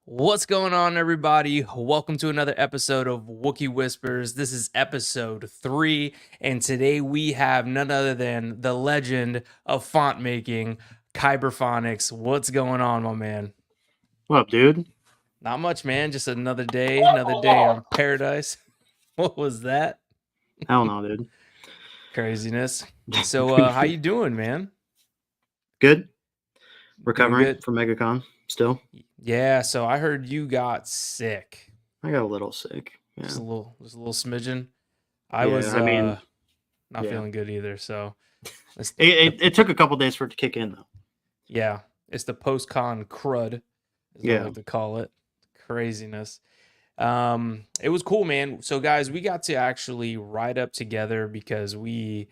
What's going on, everybody? Welcome to another episode of Wookie Whispers. This is episode 3, and today we have none other than the legend of font making, Kyberphonics. What's going on, my man? What up, dude? Not much, man. Just another day on paradise. What was that? Hell no, dude. Craziness. So, how you doing, man? Good. Doing Recovering good? from MegaCon still. Yeah. So I heard you got sick. I got a little sick. Yeah. Just a little smidgen. I was not yeah. feeling good either. So It took a couple days for it to kick in, though. yeah, it's the post-con crud, is what I like to call it. Craziness. It was cool, man. So guys, we got to actually ride up together because we,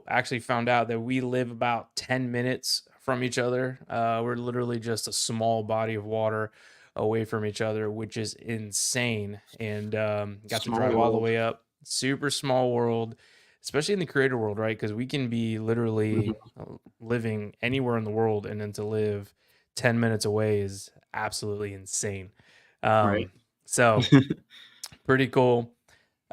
actually found out that we live about 10 minutes from each other. We're literally just a small body of water away from each other, which is insane. And got to drive all the way up. Super small world, especially in the creator world, right? Because we can be literally living anywhere in the world, and then to live 10 minutes away is absolutely insane. Right. So pretty cool.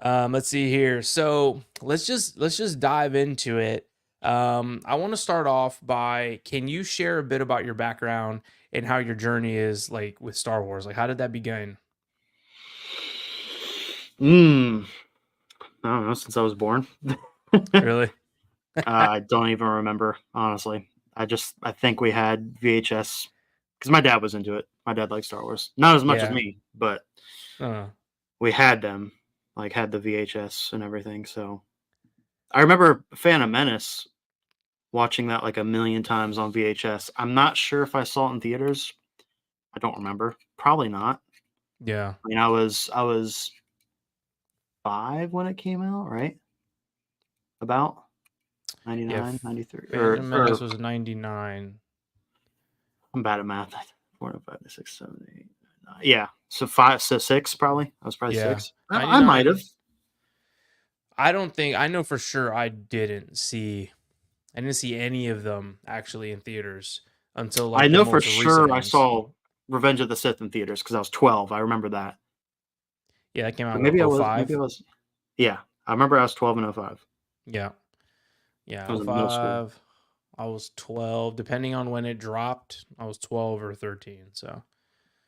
Let's see here. So let's just dive into it. I want to start off by, can you share a bit about your background and how your journey is like with Star Wars? Like, how did that begin? I don't know, since I was born. Really? I don't even remember, honestly. I think we had VHS because my dad was into it. My dad liked Star Wars. Not as much as me, but we had them, like had the VHS and everything. So I remember Phantom Menace, watching that like a million times on VHS. I'm not sure if I saw it in theaters. I don't remember. Probably not. Yeah. I mean, I was 5 when it came out, right? About 99, 93. Phantom Menace was 99. I'm bad at math. 4, 5, 6, 7, 8, 9. Yeah. So 5, so 6 probably. I was probably 6. I might have. I don't think, I know for sure I didn't see any of them actually in theaters until like I know for sure I saw Revenge of the Sith in theaters because I was 12. I remember that. Yeah, that came out in 05. Yeah, I remember I was 12 in 05. Yeah. Yeah, 05. I was 12. Depending on when it dropped, I was 12 or 13. So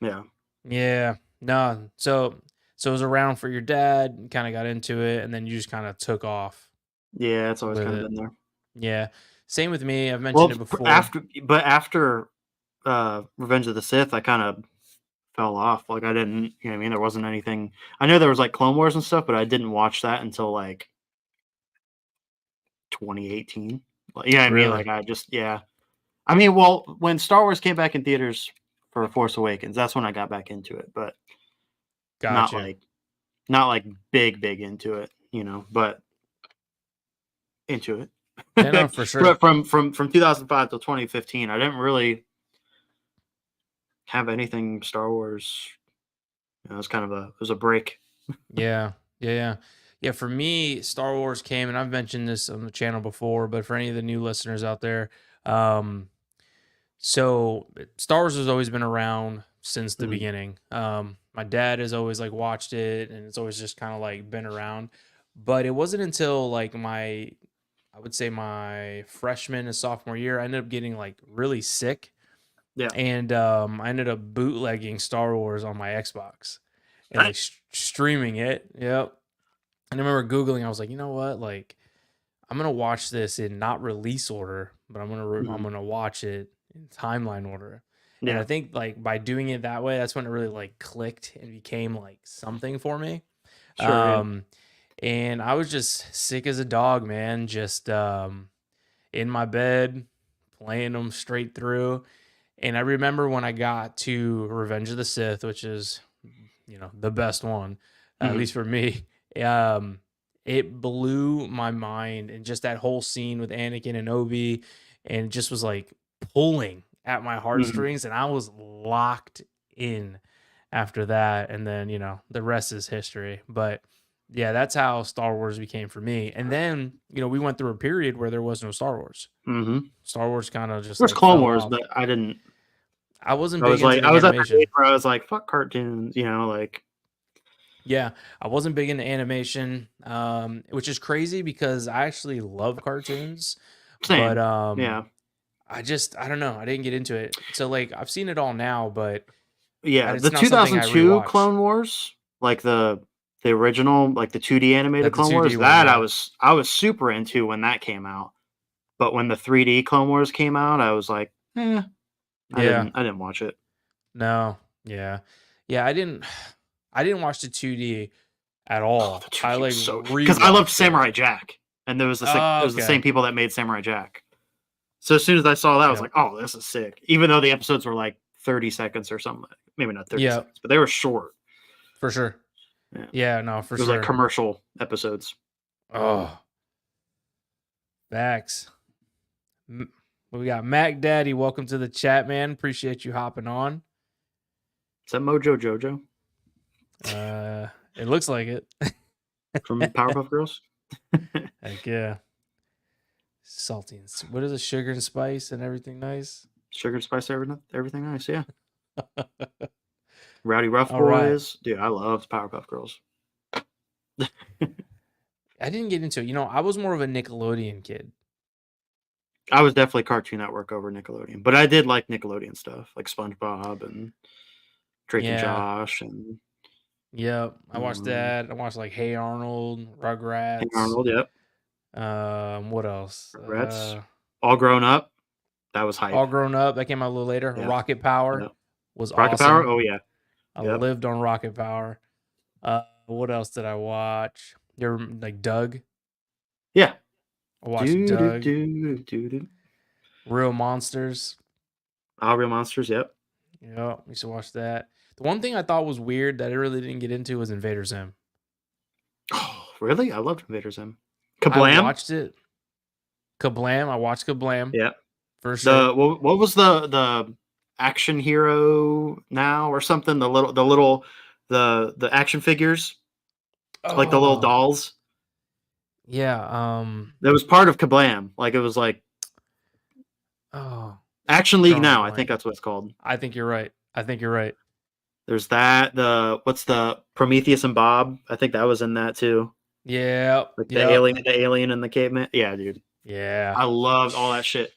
yeah. Yeah. No. So it was around for your dad, kind of got into it, and then you just kind of took off. Yeah, it's always kind of been there. Yeah. Same with me. I've mentioned it before. After Revenge of the Sith, I kind of fell off. Like I didn't, you know what I mean? There wasn't anything. I know there was like Clone Wars and stuff, but I didn't watch that until like 2018. You know what I mean? Like I just, yeah. I mean, well, when Star Wars came back in theaters for Force Awakens, that's when I got back into it, but not like big into it, you know, but into it. Yeah, no, for sure. From 2005 to 2015, I didn't really have anything Star Wars. You know, it was a break. Yeah. For me, Star Wars came, and I've mentioned this on the channel before, but for any of the new listeners out there, so Star Wars has always been around since the beginning. My dad has always like watched it, and it's always just kind of like been around. But it wasn't until like I would say my freshman and sophomore year, I ended up getting like really sick. Yeah. And I ended up bootlegging Star Wars on my Xbox and like streaming it. Yep. And I remember Googling, I was like, you know what? Like, I'm going to watch this in not release order, but I'm going to watch it in timeline order. Yeah. And I think like by doing it that way, that's when it really like clicked and became like something for me. Sure, and I was just sick as a dog, man, just in my bed playing them straight through. And I remember when I got to Revenge of the Sith, which is, the best one, at least for me, it blew my mind. And just that whole scene with Anakin and Obi, and just was like pulling at my heartstrings, and I was locked in after that. And then, the rest is history. But yeah, that's how Star Wars became for me. And then, we went through a period where there was no Star Wars. Star Wars kind of just there's like Clone Wars, but I didn't. I wasn't big into the I was at the animation. age where I was like, fuck cartoons, you know, like. Yeah, I wasn't big into animation, which is crazy because I actually love cartoons. Same. But Yeah. I don't know. I didn't get into it. So like I've seen it all now, but Yeah, the it's not something I 2002 rewatch. Clone Wars, like the original, like the 2D animated That the Clone 2D Wars, one, that yeah. I was super into when that came out. But when the 3D Clone Wars came out, I was like, Yeah. I didn't watch it. No. Yeah. Yeah, I didn't watch the 2D at Oh, all. the 2D I was like so, because I loved rewatched it. Samurai Jack, and there was the it Oh, was the same okay. people that made Samurai Jack. So as soon as I saw that, I was Yep. like, oh, this is sick. Even though the episodes were like 30 seconds or something, maybe not 30 Yeah, seconds, but they were short. for sure. Yeah, Yeah, no, for it was like sure. commercial episodes. Oh, facts. We got Mac Daddy. Welcome to the chat, man. Appreciate you hopping on. Is that Mojo Jojo? It looks like it. From Powerpuff Girls? Heck yeah. Salty and what is it? Sugar and spice and everything nice. Sugar, spice, everything nice, yeah. Rowdy Rough All right. Boys. Dude, I loved Powerpuff Girls. I didn't get into it. You know, I was more of a Nickelodeon kid. I was definitely Cartoon Network over Nickelodeon, but I did like Nickelodeon stuff, like SpongeBob and Drake and Josh and Yep, I watched that. I watched like Hey Arnold, Rugrats. Hey Arnold, yep. What else? Rugrats. All Grown Up. That was hype. All Grown Up. That came out a little later. Yep. Rocket Power was Rocket awesome. Power. Oh yeah, I lived on Rocket Power. What else did I watch? You're like Doug. Yeah, I watched Doug. Real Monsters. Real Monsters. Yep. Yeah, we used to watch that. The one thing I thought was weird that I really didn't get into was Invader Zim. Oh, really? I loved Invader Zim. Kablam. I watched it. Kablam. I watched Kablam. Yeah, for sure. What was the action hero now or something? The action figures, like the little dolls. Yeah. That was part of Kablam. Like it was like. Oh. Action League Now, I think that's what it's called. I think you're right. There's that. What's the Prometheus and Bob? I think that was in that too. Yeah. Like the alien and the caveman. Yeah, dude. Yeah. I loved all that shit.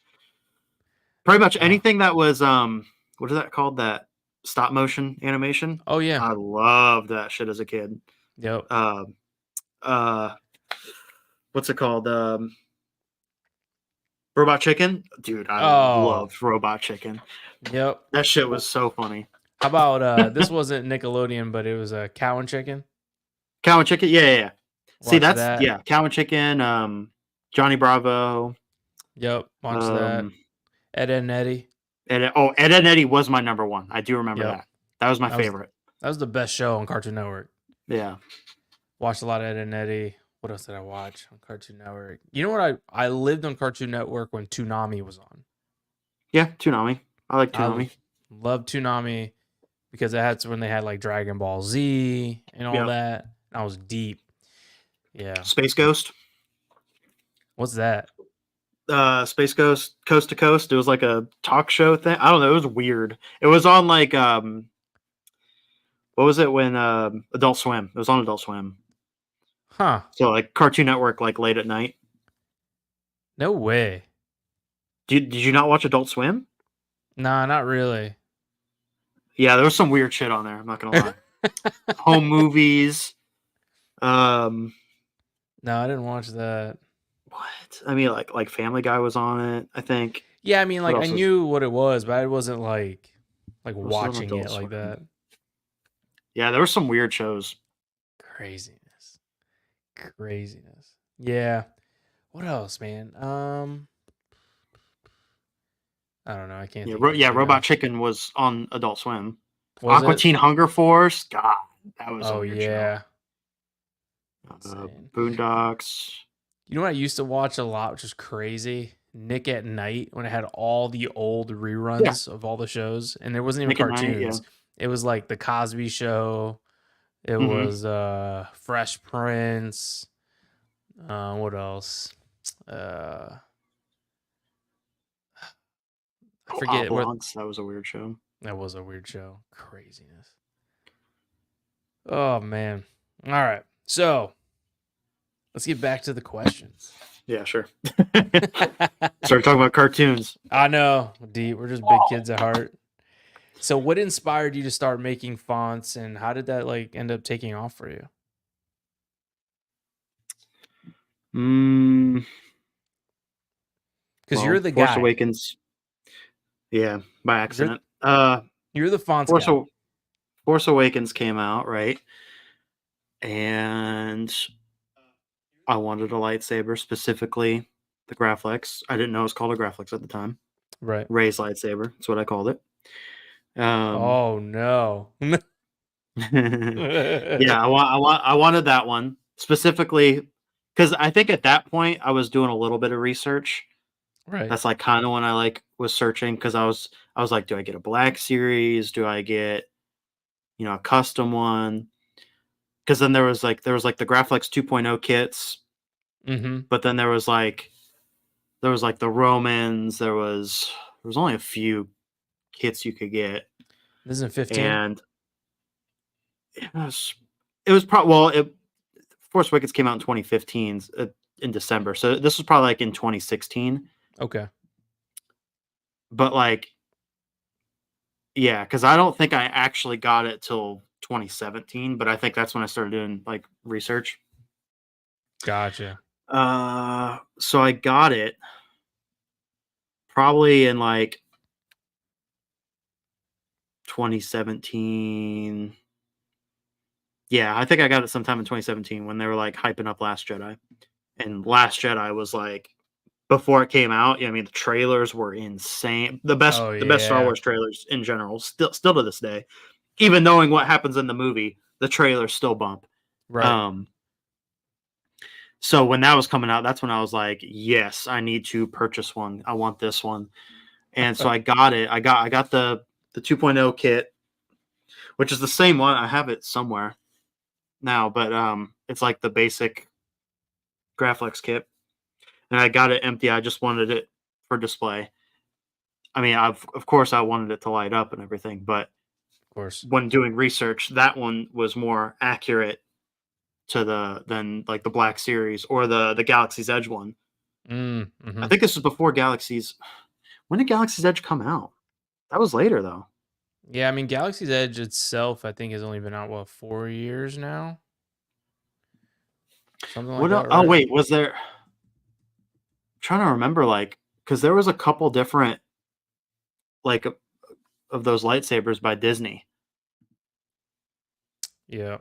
Pretty much anything that was what is that called? That stop motion animation. Oh yeah. I loved that shit as a kid. Yep. What's it called? Robot Chicken? Dude, I loved Robot Chicken. Yep. That shit was so funny. How about this wasn't Nickelodeon, but it was a Cow and Chicken? Cow and Chicken? Yeah. See, that's Cow and Chicken, Johnny Bravo. Yep. Watch that. Ed, Edd n Eddy. Ed, Edd n Eddy was my number one. I do remember that. That was my favorite. That was the best show on Cartoon Network. Yeah. Watched a lot of Ed, Edd n Eddy. What else did I watch on Cartoon Network? You know what? I lived on Cartoon Network when Toonami was on. Yeah, Toonami. I like Toonami. Loved Toonami because that's when they had like Dragon Ball Z and all that. I was deep. Yeah. Space Ghost. What's that? Space Ghost Coast to Coast. It was like a talk show thing. I don't know. It was weird. It was on like what was it when Adult Swim? It was on Adult Swim. Huh. So like Cartoon Network, like late at night. No way. Did you not watch Adult Swim? Nah, not really. Yeah, there was some weird shit on there. I'm not gonna lie. Home movies. No, I didn't watch that. What? I mean, like Family Guy was on it, I think. Yeah, I mean, like I knew what it was, but I wasn't like watching it like that. Yeah, there were some weird shows. Craziness. Yeah. What else, man? I don't know. I can't. Robot Chicken was on Adult Swim. Aqua Teen Hunger Force. God, that was a weird show. Boondocks. You know what I used to watch a lot, which is crazy? Nick at Night, when it had all the old reruns of all the shows, and there wasn't even cartoons. It was like the Cosby Show. It was Fresh Prince. What else? I forget. Blancs, that was a weird show. That was a weird show. Craziness. Oh man. All right. So let's get back to the questions. Yeah, sure. Start talking about cartoons. I know. We're just big kids at heart. So what inspired you to start making fonts, and how did that like end up taking off for you? Because you're the Force guy. Awakens. Yeah, by accident. You're the fonts guy. Force Awakens came out, right? And I wanted a lightsaber, specifically the Graflex. I didn't know it was called a Graflex at the time. Right. Rey's lightsaber. That's what I called it. Oh no. Yeah, I wanted that one specifically because I think at that point I was doing a little bit of research. Right. That's like kind of when I like was searching because I was like, do I get a black series? Do I get, a custom one? Because then there was like the Graflex 2.0 kits, but then there was like the Romans. There was only a few kits you could get. This isn't 15, and it was probably Force Awakens came out in 2015 in December, so this was probably like in 2016. Okay. But like, yeah, because I don't think I actually got it till 2017, but I think that's when I started doing like research. Gotcha. So I got it probably in like 2017. Yeah, I think I got it sometime in 2017 when they were like hyping up Last Jedi. And Last Jedi was like, before it came out, I mean, the trailers were insane. The best Star Wars trailers in general, still to this day. Even knowing what happens in the movie, the trailers still bump. Right. So when that was coming out, that's when I was like, yes, I need to purchase one. I want this one. And so I got it. I got the 2.0 kit, which is the same one. I have it somewhere now, but it's like the basic Graflex kit. And I got it empty. I just wanted it for display. I mean, of course I wanted it to light up and everything, but of course, when doing research, that one was more accurate than like the Black Series or the Galaxy's Edge one. I think this was before Galaxy's. When did Galaxy's Edge come out? That was later though. Yeah, I mean, Galaxy's Edge itself, I think, has only been out 4 years now. Something like that. Right? Oh wait, was there? I'm trying to remember, like, because there was a couple different, like, of those lightsabers by Disney. Yeah,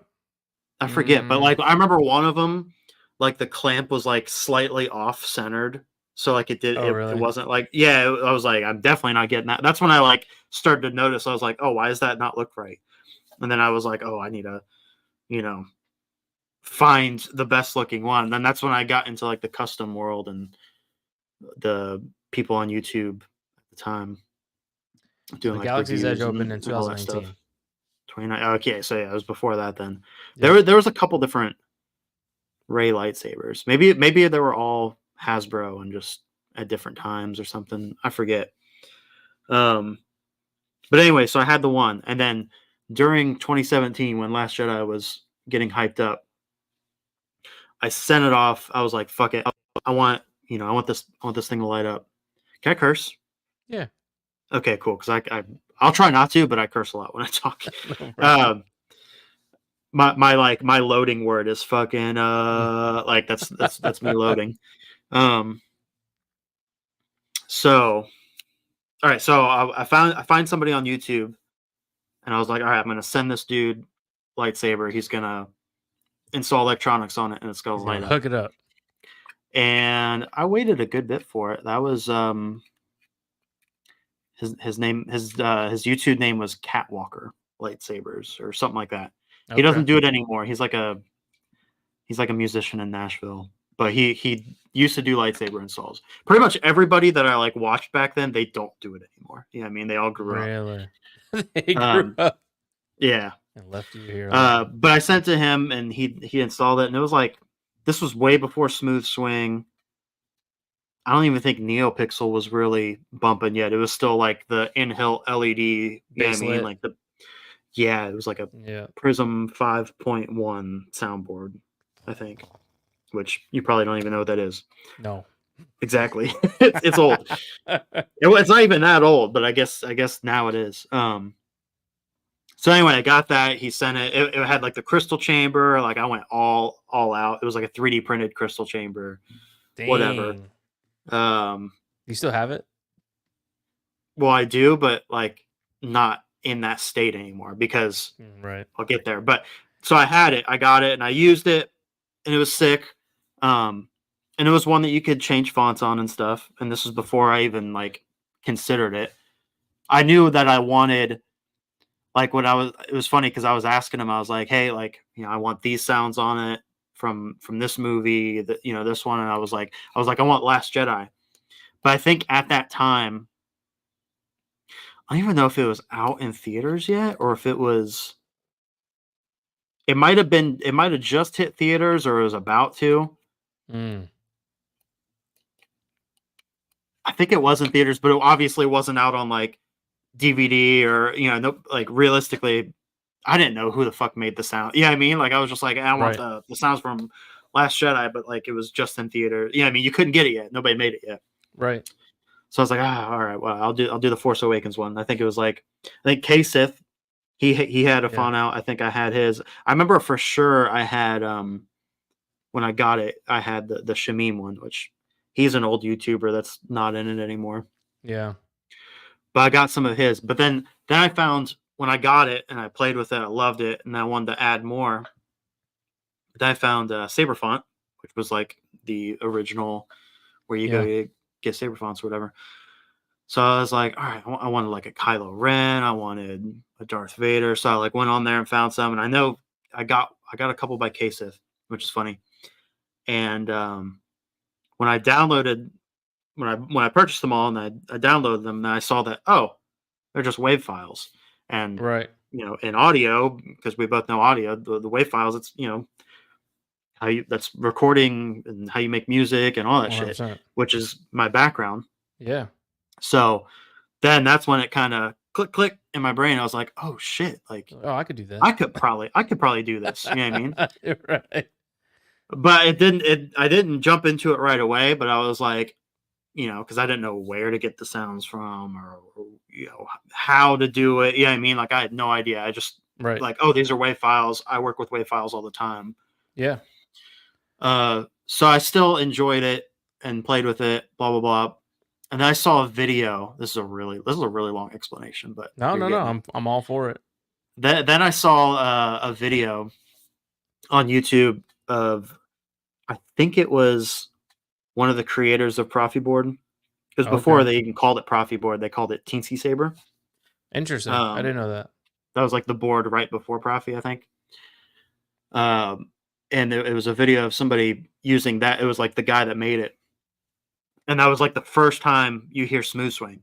I forget, but like I remember one of them, like the clamp was like slightly off centered, so like it wasn't like I was like, I'm definitely not getting that. That's when I like started to notice. I was like, oh, why does that not look right? And then I was like, oh, I need to, find the best looking one. And then that's when I got into like the custom world and the people on YouTube at the time doing like Galaxy's Edge opened in 2019. 29. Okay, so yeah, it was before that. Then there was a couple different Rey lightsabers. Maybe they were all Hasbro and just at different times or something. I forget. But anyway, so I had the one, and then during 2017 when Last Jedi was getting hyped up, I sent it off. I was like, "Fuck it, I want this thing to light up." Can I curse? Yeah. Okay, cool. Because I'll try not to, but I curse a lot when I talk. My loading word is fucking like that's me loading. So, all right. So I find somebody on YouTube, and I was like, all right, I'm gonna send this dude lightsaber. He's gonna install electronics on it, and it's gonna light up. Hook it up. And I waited a good bit for it. That was his name, his YouTube name was Catwalker Lightsabers or something like that. Okay. He doesn't do it anymore. He's like a musician in Nashville, but he used to do lightsaber installs. Pretty much everybody that I like watched back then, they don't do it anymore. Yeah, I mean they all grew up. Really? They grew up. Yeah. And left you here. But I sent to him and he installed it, and it was like, this was way before Smooth Swing. I don't even think NeoPixel was really bumping yet. It was still like the in-hill LED. You know what I mean? Like it was like a Prism 5.1 soundboard, I think, which you probably don't even know what that is. No. Exactly. It's old. It's not even that old, but I guess now it is. So anyway, I got that. He sent it. It had like the crystal chamber. Like I went all out. It was like a 3D printed crystal chamber. Dang. Whatever. You still have it? Well, I do, but like not in that state anymore because right. I'll get there. But so I had it. I got it and I used it, and it was sick. And it was one that you could change fonts on and stuff. And this was before I even like considered it. I knew that I wanted, like, it was funny because I was asking him, I was like, hey, like, I want these sounds on it from this movie, that, this one. And I was like, I want Last Jedi. But I think at that time, I don't even know if it was out in theaters yet or if it might have just hit theaters or it was about to. I think it was in theaters, but it obviously wasn't out on like DVD or, no, like realistically, I didn't know who the fuck made the sound. Yeah, I mean, like I was just like, I want the sounds from Last Jedi, but like it was just in theater. Yeah, I mean, you couldn't get it yet. Nobody made it yet. Right. So I was like, all right, well, I'll do the Force Awakens one. I think it was like, I think K-Sith, he had a font out. I think I had his. I remember for sure I had when I got it, I had the Shamim one, which he's an old YouTuber that's not in it anymore. Yeah. But I got some of his. But then I found when I got it and I played with it, I loved it, and I wanted to add more. Then I found Saber Font, which was like the original where you go to get Saber Fonts or whatever. So I was like, all right, I wanted like a Kylo Ren, I wanted a Darth Vader. So I like went on there and found some, and I know I got a couple by K-Sith, which is funny. And when I downloaded, when I purchased them all and I downloaded them, and I saw that they're just WAV files, and in audio, because we both know audio, the WAV files, it's that's recording and how you make music and all that 100%. Shit, which is my background. Yeah. So then that's when it kind of click in my brain. I was like, oh shit, like I could do that. I could probably do this. You know what I mean? Right. But I didn't jump into it right away, but I was like, because I didn't know where to get the sounds from or how to do it. Yeah, I mean, like I had no idea. I just like, these are WAV files. I work with WAV files all the time. Yeah. So I still enjoyed it and played with it, blah blah blah. And then I saw a video. This is a really long explanation, but no, I'm all for it. Then I saw a video on YouTube of, I think it was one of the creators of Profi Board, because before they even called it Profi Board, they called it Teensy Saber. Interesting. I didn't know that. That was like the board right before Profi, I think. And it was a video of somebody using that. It was like the guy that made it. And that was like the first time you hear smooth swing.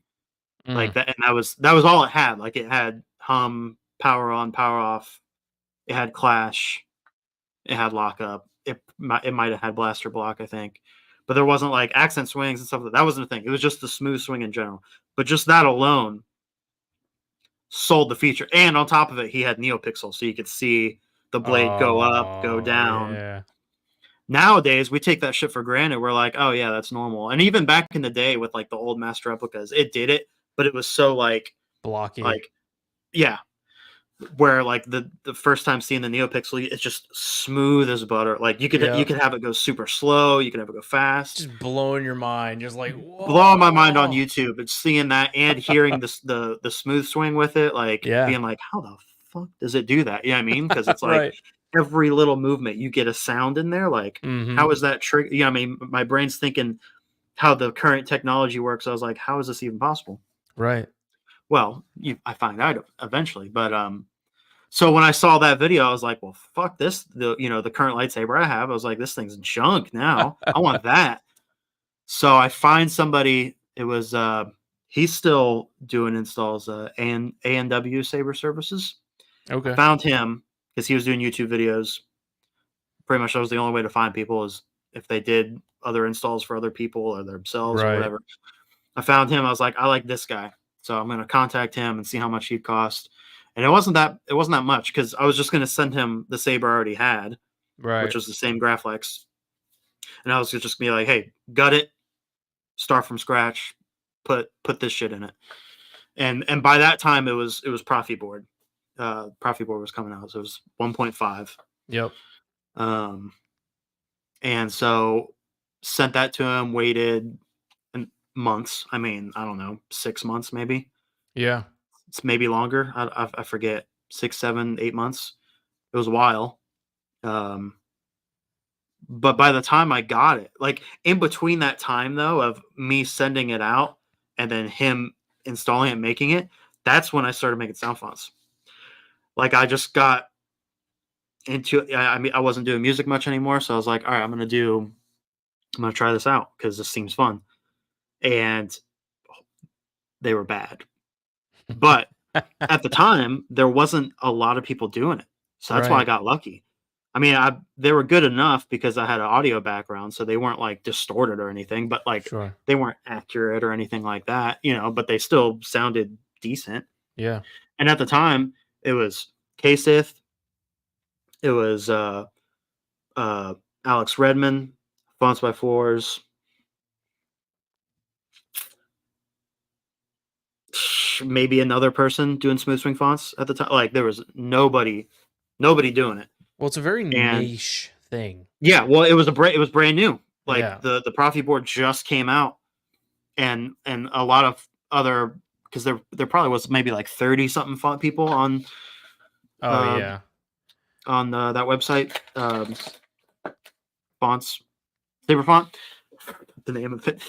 Like that, and that was all it had. Like it had hum, power on, power off. It had clash. It had lockup. It might have had blaster block, I think. But there wasn't like accent swings and stuff. That wasn't a thing. It was just the smooth swing in general. But just that alone sold the feature. And on top of it, he had NeoPixel, so you could see the blade go up, go down. Yeah. Nowadays, we take that shit for granted. We're like, oh yeah, that's normal. And even back in the day with like the old master replicas, it did it, but it was so like blocky. Like, yeah. Where like the first time seeing the NeoPixel, it's just smooth as butter. Like you could have it go super slow, you could have it go fast. Just blowing your mind, just like whoa. Blowing my mind on YouTube. It's seeing that and hearing the smooth swing with it, like being like, how the fuck does it do that? You know what I mean? Because it's like every little movement you get a sound in there. Like, how is that trick? I mean, my brain's thinking how the current technology works. I was like, how is this even possible? Right. Well, I find out eventually, but so when I saw that video, I was like, well, fuck this. The current lightsaber I have, I was like, this thing's junk now. I want that. So I find somebody, it was, he's still doing installs, A&W Saber Services. Okay. I found him because he was doing YouTube videos. Pretty much that was the only way to find people, is if they did other installs for other people or themselves or whatever. I found him. I was like, I like this guy, so I'm going to contact him and see how much he'd cost. And it wasn't that much because I was just going to send him the saber I already had, which was the same Graflex. And I was just going to be like, hey, gut it, start from scratch, put this shit in it. And by that time it was Profi board. Profi board was coming out, so it was 1.5. Yep. And so sent that to him, waited months. I mean, I don't know, 6 months maybe. Yeah. It's maybe longer. I forget, 6, 7, 8 months. It was a while. But by the time I got it, like in between that time though, of me sending it out and then him installing it, making it, that's when I started making sound fonts. Like I just got into, I mean, I wasn't doing music much anymore. So I was like, all right, I'm going to try this out because this seems fun. And they were bad. But at the time, there wasn't a lot of people doing it. So that's why I got lucky. I mean, they were good enough because I had an audio background, so they weren't like distorted or anything, but like they weren't accurate or anything like that, you know, but they still sounded decent. Yeah. And at the time, it was K-Sith, it was Alex Redman, Fonts by Fours, maybe another person doing smooth swing fonts at the time. Like there was nobody doing it. Well, it's a very niche thing. Yeah, well, it was brand new. Like the Profi board just came out, and a lot of other, because there probably was maybe like 30 something font people on. On that website, fonts, Saber Font, the name of it.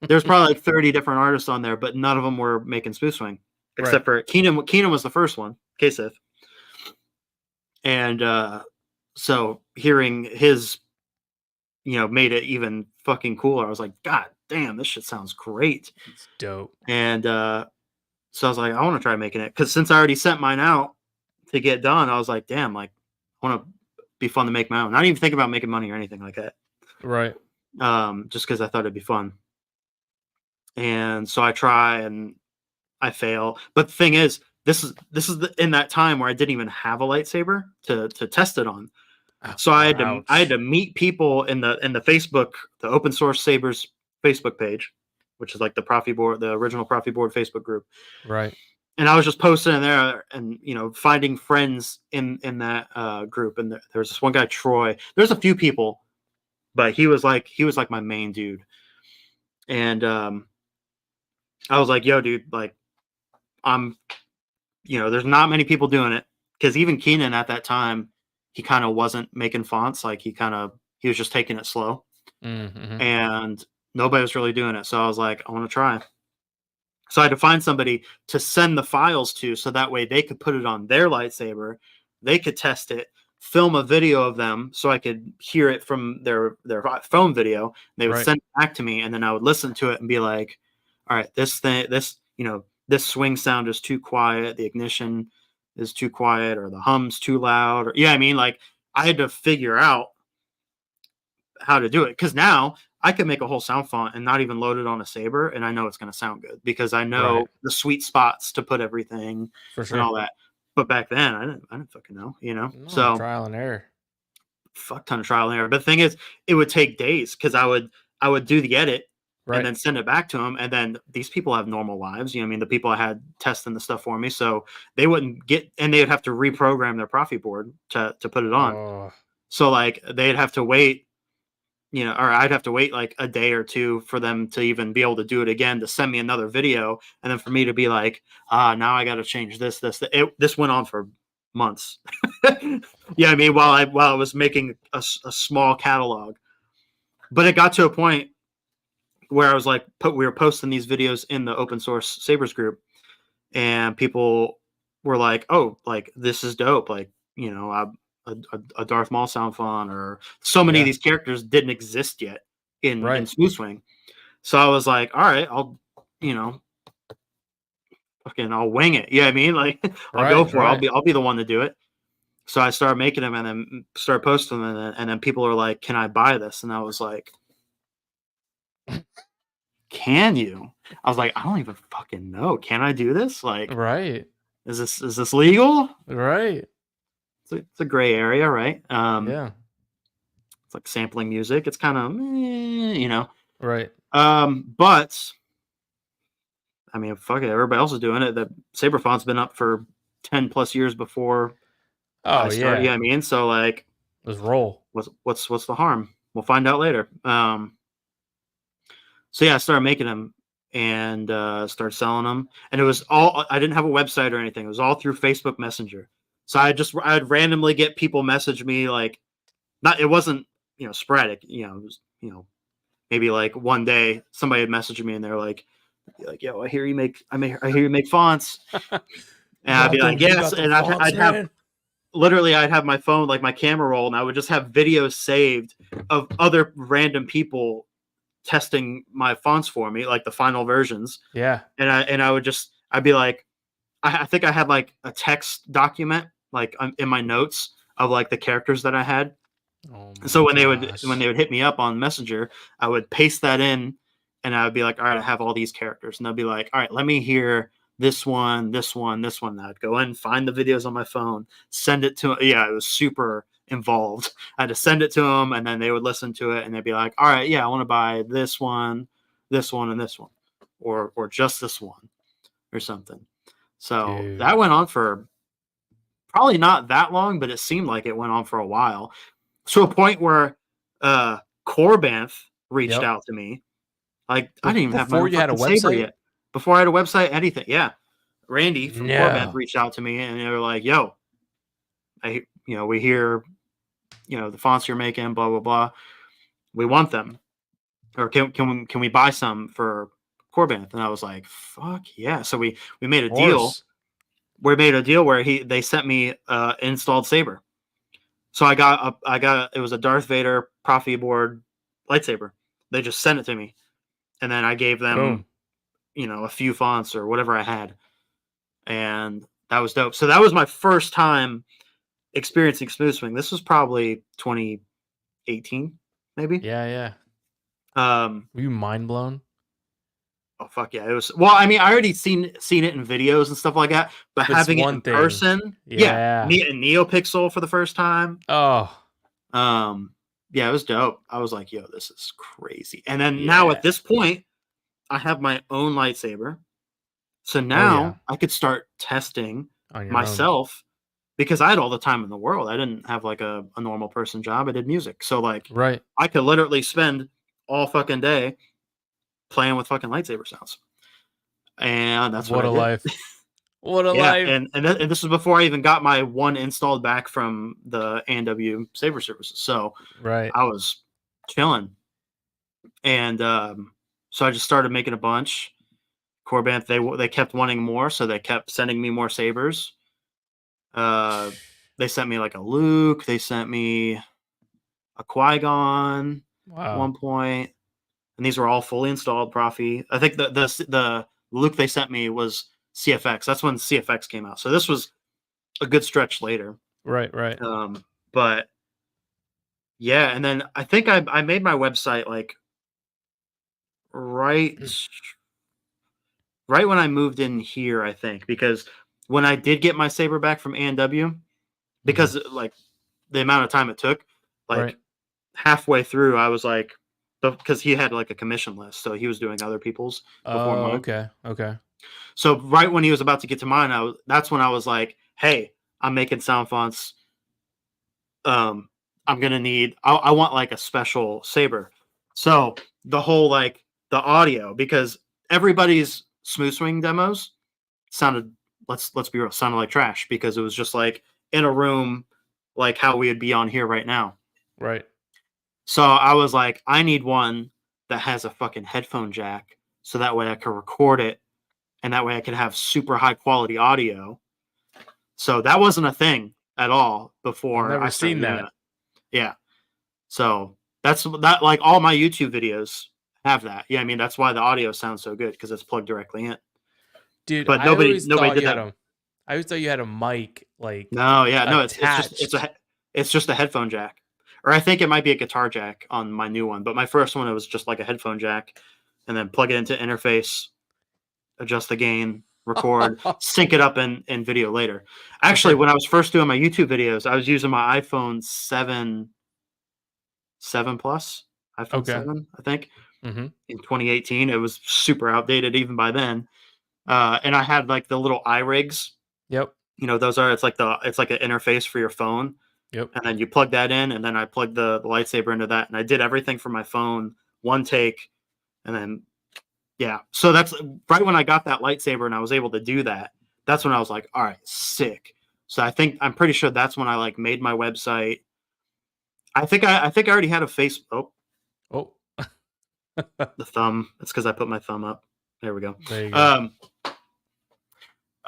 There's probably like 30 different artists on there, but none of them were making smooth swing, except for Keenan. Keenan was the first one, K-Sith. And so hearing his, you know, made it even fucking cooler. I was like, God damn, this shit sounds great. It's dope. And so I was like, I want to try making it, because since I already sent mine out to get done, I was like, damn, like I want to be fun to make my own. I didn't even think about making money or anything like that. Right. Just because I thought it'd be fun. And so I try and I fail. But the thing is, this is in that time where I didn't even have a lightsaber to test it on. So I had to meet people in the Facebook, the Open Source Sabers Facebook page, which is like the Profi board, the original Profi board Facebook group. Right. And I was just posting in there and, you know, finding friends in that group. And there was this one guy, Troy. There's a few people, but he was like my main dude. And I was like, yo, dude, like you know, there's not many people doing it, because even Keenan at that time, he kind of wasn't making fonts. Like he was just taking it slow, and nobody was really doing it. So I was like, I want to try. So I had to find somebody to send the files to, so that way they could put it on their lightsaber, they could test it, film a video of them so I could hear it from their phone video. They would send it back to me, and then I would listen to it and be like, all right, this swing sound is too quiet, the ignition is too quiet, or the hum's too loud, or I mean, like I had to figure out how to do it, because now I could make a whole sound font and not even load it on a Saber, and I know it's going to sound good because I know the sweet spots to put everything and all that. But back then, I didn't fucking know, you know. No, so trial and error, fuck ton of trial and error. But the thing is, it would take days, because I would do the edit. And then send it back to them. And then these people have normal lives. You know what I mean? The people I had testing the stuff for me. So they wouldn't get, and they would have to reprogram their Profi board to put it on. Oh. So like they'd have to wait, you know, or I'd have to wait like a day or two for them to even be able to do it again, to send me another video. And then for me to be like, now I got to change this. This went on for months. Yeah. I mean, while I was making a small catalog, but it got to a point where I was like, we were posting these videos in the Open Source Sabers group, and people were like, oh, like this is dope. Like, you know, a Darth Maul sound font, or so many of these characters didn't exist yet in Smooth Swing. So I was like, all right, I'll wing it. You know what I mean? Like I'll go for it. I'll be the one to do it. So I started making them, and then started posting them, and then people are like, can I buy this? And I was like, Can you? I was like, I don't even fucking know. Can I do this? Like, right. Is this legal? Right. It's a gray area, right? Yeah. It's like sampling music. It's kind of, you know. Right. But I mean, fuck it. Everybody else is doing it. The Saberfont's been up for 10 plus years before I started. Yeah. I mean, so like, let's roll. What's the harm? We'll find out later. So yeah, I started making them and started selling them. And it was all, I didn't have a website or anything. It was all through Facebook Messenger. So I'd randomly get people message me like, it wasn't, sporadic, it was, maybe like one day somebody had messaged me and they're like, yo, I hear you make fonts. And I'd be like, yes. And I'd have my phone, like my camera roll, and I would just have videos saved of other random people testing my fonts for me, like the final versions. Yeah. And I'd be like, I think I had like a text document, like in my notes of like the characters that I had. So when they would hit me up on Messenger, I would paste that in and I would be like, all right, I have all these characters. And they'll be like, all right, let me hear this one, this one, this one. And I'd go in, find the videos on my phone, send it to, it was super involved. I had to send it to them and then they would listen to it and they'd be like, all right, yeah, I want to buy this one, and this one, or just this one or something. So Dude. that went on for probably not that long, but it seemed like it went on for a while. To a point where Corbanth reached out to me. Like, I didn't even have my fucking Saber yet. Before I had a website, anything. Yeah. Randy from Corbanth reached out to me and they were like, yo, we hear, the fonts you're making, blah, blah, blah. We want them. Or can we buy some for Corbanth? And I was like, fuck yeah. So we made a deal. We made a deal where they sent me installed Saber. So I got it was a Darth Vader Profi board lightsaber. They just sent it to me. And then I gave them, a few fonts or whatever I had. And that was dope. So that was my first time experiencing smooth swing. This was probably 2018, maybe. Yeah. Were you mind blown? Oh fuck yeah! It was. Well, I mean, I already seen it in videos and stuff like that, but having it in person, yeah, NeoPixel for the first time. Oh, yeah, it was dope. I was like, yo, this is crazy. And then now at this point, I have my own lightsaber, so now I could start testing myself because I had all the time in the world. I didn't have like a normal person job. I did music, so like, I could literally spend all fucking day playing with fucking lightsaber sounds. And that's what a life. What a life. And this was before I even got my one installed back from the A&W Saber Services. So I was chilling. And so I just started making a bunch. Corbanth, they kept wanting more, so they kept sending me more sabers. They sent me like a Luke. They sent me a Qui-Gon at one point. And these were all fully installed Profi. I think the Luke they sent me was CFX. That's when CFX came out. So this was a good stretch later. Right. But yeah, and then I think I made my website like right when I moved in here, I think, because when I did get my Saber back from A&W, because like the amount of time it took, like halfway through, I was like, because he had like a commission list, so he was doing other people's before mine. Okay. So right when he was about to get to mine, that's when I was like, "Hey, I'm making sound fonts. I'm gonna need. I want like a special Saber." So the whole like the audio, because everybody's smooth swing demos sounded, let's be real, sounded like trash because it was just like in a room, like how we would be on here right now. Right. So I was like, I need one that has a fucking headphone jack so that way I can record it and that way I can have super high quality audio. So that wasn't a thing at all before. I've never seen that. Yeah. So that's like all my YouTube videos have that. Yeah, I mean that's why the audio sounds so good because it's plugged directly in. Dude, but nobody did that. I always thought you had a mic like no, it's just a headphone jack. or I think it might be a guitar jack on my new one. But my first one, it was just like a headphone jack, and then plug it into interface, adjust the gain, record, sync it up in video later. Actually, when I was first doing my YouTube videos, I was using my iPhone 7 Plus, iPhone 7, I think, in 2018. It was super outdated even by then. And I had like the little iRigs. Yep. You know, those are, it's like an interface for your phone. Yep. And then you plug that in, and then I plugged the lightsaber into that, and I did everything from my phone, one take, and then, yeah. So that's right when I got that lightsaber and I was able to do that. That's when I was like, all right, sick. So I'm pretty sure that's when I like made my website. I think I already had a Facebook. Oh. The thumb. It's because I put my thumb up. There we go. There you go.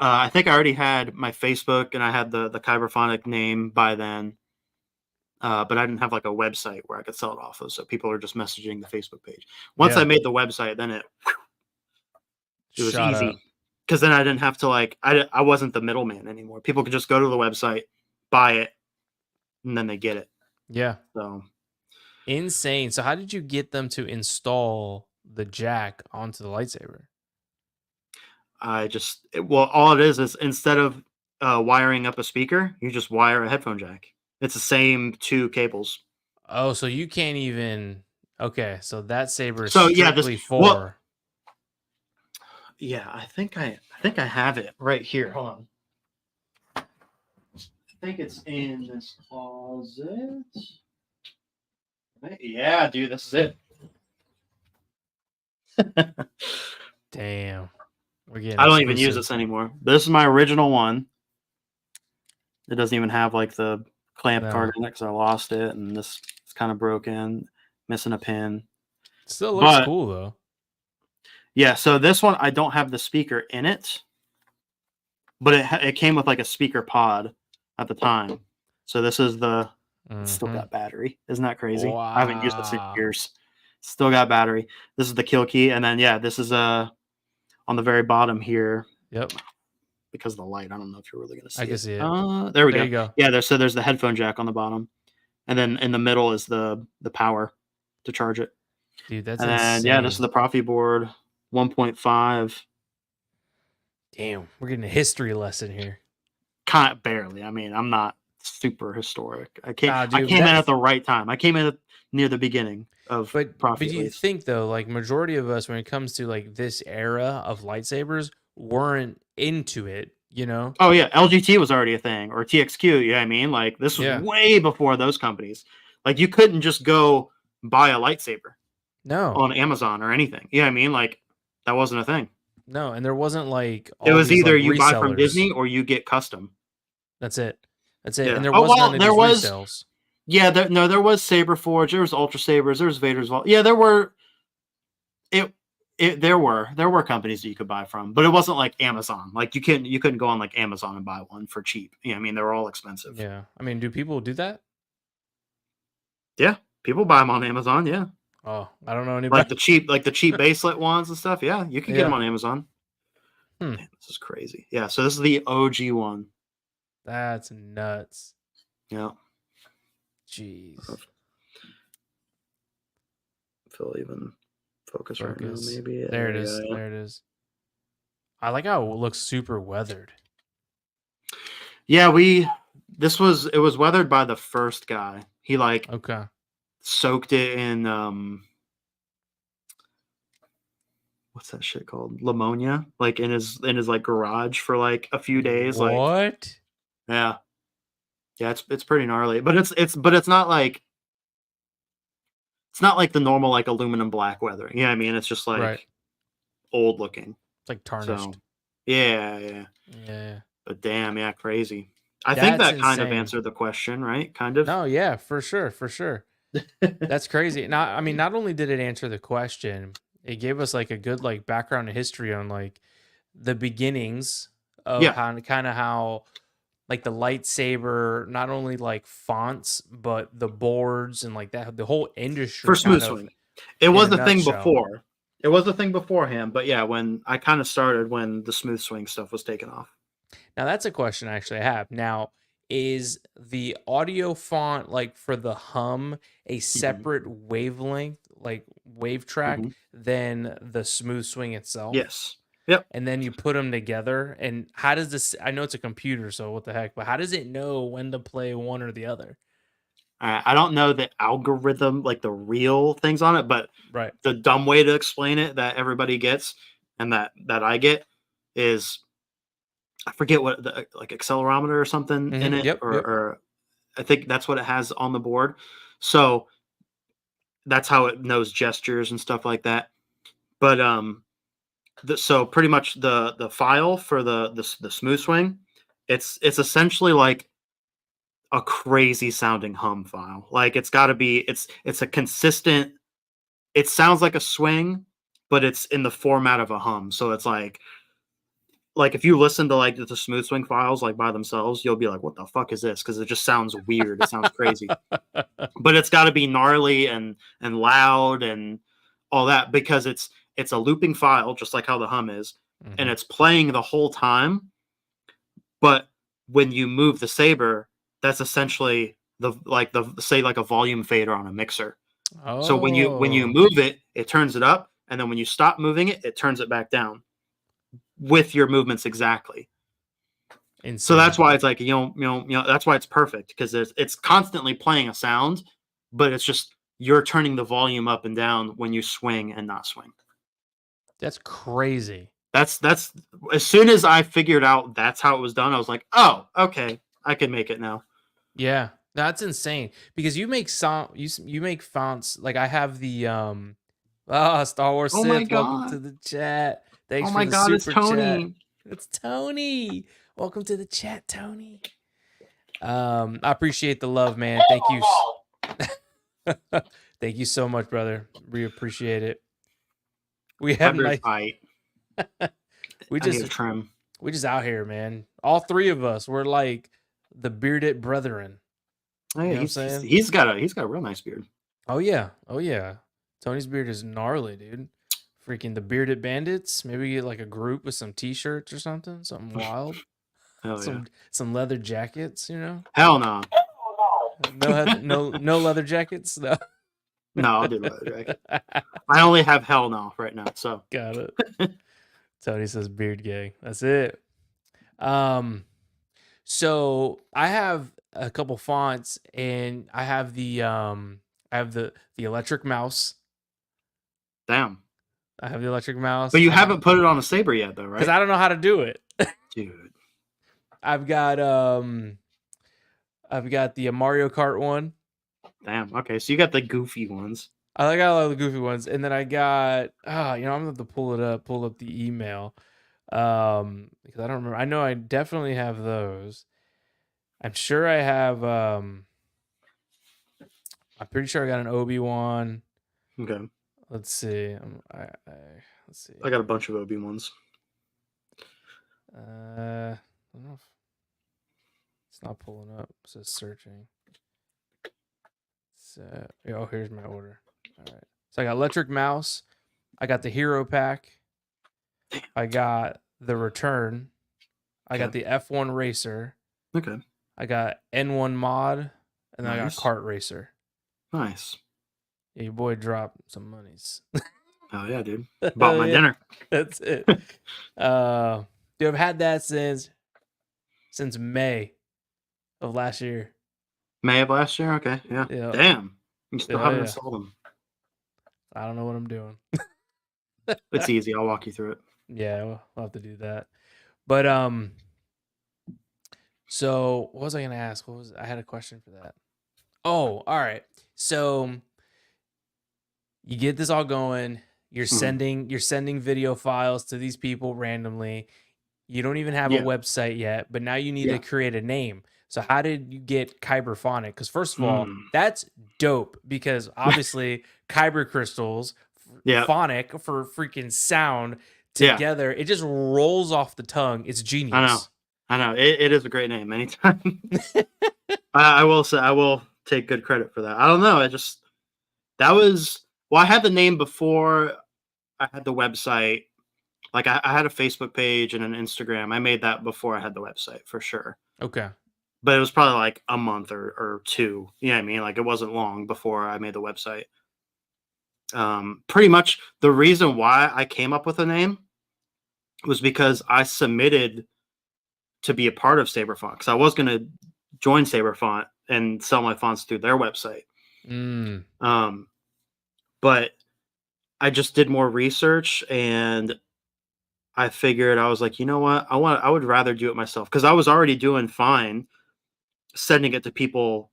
I think I already had my Facebook, and I had the Kyberphonic name by then. But I didn't have like a website where I could sell it off of, so people are just messaging the Facebook page. Once I made the website, then it was easy, because then I didn't have to like I wasn't the middleman anymore. People could just go to the website, buy it, and then they get it. Yeah. So insane. So how did you get them to install the jack onto the lightsaber? All it is instead of wiring up a speaker, you just wire a headphone jack. It's the same two cables. Oh, so you can't even. Okay, so that saber is strictly for. Yeah, I think I have it right here. Hold on. I think it's in this closet. Yeah, dude, this is it. Damn. I don't even use this anymore. This is my original one. It doesn't even have like the clamp card in it because I lost it, and this is kind of broken, missing a pin. Still looks cool though. Yeah, so this one I don't have the speaker in it, but it came with like a speaker pod at the time. So this is the it's still got battery. Isn't that crazy? Wow. I haven't used this in years. Still got battery. This is the kill key, and then this is on the very bottom here. Yep. Because of the light, I don't know if you're really going to see it. I can see it. There we go. You go. Yeah, there's the headphone jack on the bottom, and then in the middle is the power to charge it. Dude, that's insane. And this is the Profi board 1.5. Damn, we're getting a history lesson here. Kind of barely. I mean, I'm not super historic. I came in at the right time. I came in near the beginning of Profi. But do you think though, like majority of us, when it comes to like this era of lightsabers, weren't into it, you know? Oh yeah, LGT was already a thing, or TXQ. You know what I mean? Like this was way before those companies. Like you couldn't just go buy a lightsaber, on Amazon or anything. You know what I mean? Like that wasn't a thing. No, and there wasn't like it was either you buy from Disney or you get custom. That's it. Yeah. And there wasn't there was resales. Yeah, there was Saber Forge, there was Ultra Sabers, there was Vader's Vault. Yeah, there were. There were companies that you could buy from, but it wasn't like Amazon. Like you couldn't go on like Amazon and buy one for cheap. You know, I mean, they were all expensive. Yeah, I mean, do people do that? Yeah, people buy them on Amazon. Yeah. Oh, I don't know anybody. Like the cheap bracelet ones and stuff. Yeah, you can get them on Amazon. Damn, this is crazy. Yeah, so this is the OG one. That's nuts. Yeah. Jeez. Phil even. Focus right now, maybe. There it is. There it is. I like how it looks super weathered. Yeah, it was weathered by the first guy. He soaked it in what's that shit called? Ammonia, like in his like garage for like a few days. What? Yeah, it's pretty gnarly, but it's not like. It's not like the normal like aluminum black weathering. You know what I mean? It's just like old looking. It's like tarnished. So, yeah. But damn, yeah, crazy. I think that kind of answered the question, right? Kind of. No, yeah, for sure. That's crazy. Now, I mean, not only did it answer the question, it gave us like a good like background and history on like the beginnings of kind of how like the lightsaber, not only like fonts, but the boards and like that, the whole industry. For Smooth Swing. It was the thing before. It was the thing beforehand, but yeah, when I kind of started when the Smooth Swing stuff was taken off. Now that's a question I actually have. Now, is the audio font, like for the hum, a separate wavelength, like wave track, than the smooth swing itself? Yes. Yep. And then you put them together. And how does this? I know it's a computer, so what the heck? But how does it know when to play one or the other? I don't know the algorithm, like the real things on it, but Right. the dumb way to explain it that everybody gets and that I get is, I forget what the like accelerometer or something in it, Yep. or I think that's what it has on the board. So that's how it knows gestures and stuff like that. But so pretty much the file for the smooth swing, it's essentially like a crazy sounding hum file. Like it's got to be it's a consistent. It sounds like a swing, but it's in the format of a hum. So it's like if you listen to like the smooth swing files like by themselves, you'll be like, "What the fuck is this?" Because it just sounds weird. It sounds crazy, but it's got to be gnarly and loud and all that, because it's a looping file, just like how the hum is, and it's playing the whole time. But when you move the saber, that's essentially the say like a volume fader on a mixer. Oh. So when you move it, it turns it up, and then when you stop moving it, it turns it back down with your movements exactly. Insane. So that's why it's like that's why it's perfect, because it's constantly playing a sound, but it's just you're turning the volume up and down when you swing and not swing. That's crazy. That's as soon as I figured out that's how it was done, I was like, oh, okay, I can make it now. Yeah, that's insane, because you make you make fonts. Like I have the Star Wars Oh Sith, welcome to the chat. Thanks for the God, super it's Tony. chat. It's Tony. Welcome to the chat, Tony. I appreciate the love, man. Thank you. Thank you so much, brother. We appreciate it. We have nice fight. we just out here, man. All three of us, we're like the bearded brethren. Oh, yeah, he's got a real nice beard. Oh yeah. Tony's beard is gnarly, dude. Freaking the bearded bandits. Maybe get like a group with some t-shirts or something wild. Some leather jackets, you know? Hell no. No leather jackets. No. No, I'll do leather jacket. I only have hell no right now, so got it. Tony says beard gang. That's it. So I have a couple fonts, and I have the electric mouse. Damn. I have the electric mouse. But you haven't put it on a saber yet, though, right? Because I don't know how to do it. Dude. I've got the Mario Kart one. Damn. Okay, so you got the goofy ones. I got a lot of the goofy ones, and then I got I'm gonna have to pull up the email. Because I don't remember. I know I definitely have those. I'm sure I have I'm pretty sure I got an Obi-Wan. Okay. Let's see. Let's see. I got a bunch of Obi-Wans. I don't know if it's not pulling up. It says searching. So, here's my order. All right. So I got electric mouse. I got the hero pack. I got the return. I got the F1 racer. Okay. I got N1 mod, and then I got kart racer. Nice. Yeah, your boy dropped some monies. Oh yeah, dude. Bought my dinner. That's it. Dude, I've had that since May of last year. May of last year? Okay, yeah. Damn. You still haven't installed them. I don't know what I'm doing. It's easy. I'll walk you through it. Yeah, we'll have to do that. But so what was I gonna ask? I had a question for that. Oh, all right. So you get this all going. You're sending video files to these people randomly. You don't even have a website yet, but now you need to create a name. So how did you get Kyberphonic? Because first of all, that's dope, because obviously Kyber crystals, phonic for freaking sound together. It just rolls off the tongue. It's genius. I know. It is a great name. Anytime. I will say, I will take good credit for that. I don't know. I had the name before I had the website. Like I had a Facebook page and an Instagram. I made that before I had the website, for sure. Okay. but it was probably like a month or two. You know what I mean? Like it wasn't long before I made the website. Pretty much the reason why I came up with the name was because I submitted to be a part of Saberfont because I was going to join Saberfont and sell my fonts through their website. But I just did more research and I figured, I was like, you know what? I would rather do it myself because I was already doing fine sending it to people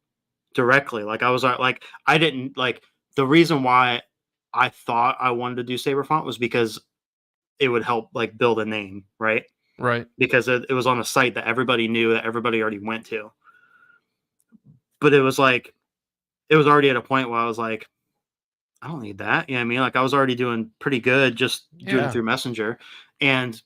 directly. Like I was like, I didn't like the reason why I thought I wanted to do Saberfont was because it would help like build a name, right? Right. Because it was on a site that everybody knew, that everybody already went to. But it was like, it was already at a point where I was like, I don't need that. You know what I mean? Like I was already doing pretty good just doing it through Messenger. And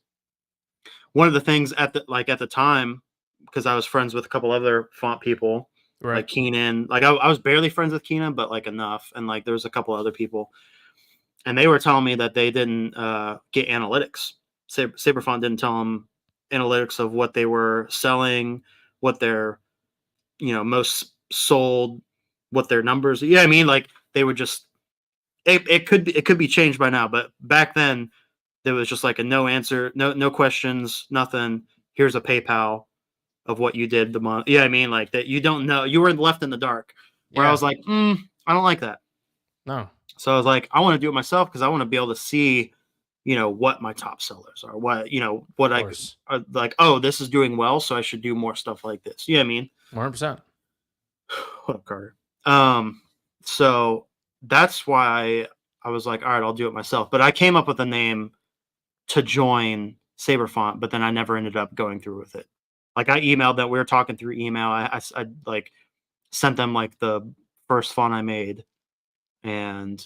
one of the things at the time, because I was friends with a couple other font people, right, like Keenan, like I was barely friends with Keenan, but like enough. And like there was a couple other people, and they were telling me that they didn't get analytics. Saberfont didn't tell them analytics of what they were selling, what their most sold, what their numbers. Yeah, I mean, like they would just it could be changed by now, but back then there was just like a no answer, no questions, nothing. Here's a PayPal of what you did the month. Yeah, I mean, like that you don't know. You were left in the dark. Where I was like, I don't like that. No. So I was like, I want to do it myself because I want to be able to see, what my top sellers are, what I are like. Oh, this is doing well, so I should do more stuff like this. Yeah, I mean, 100%. What up, Carter? So that's why I was like, all right, I'll do it myself. But I came up with a name to join Saberfont, but then I never ended up going through with it. Like I emailed them. We were talking through email. I like sent them like the first font I made, and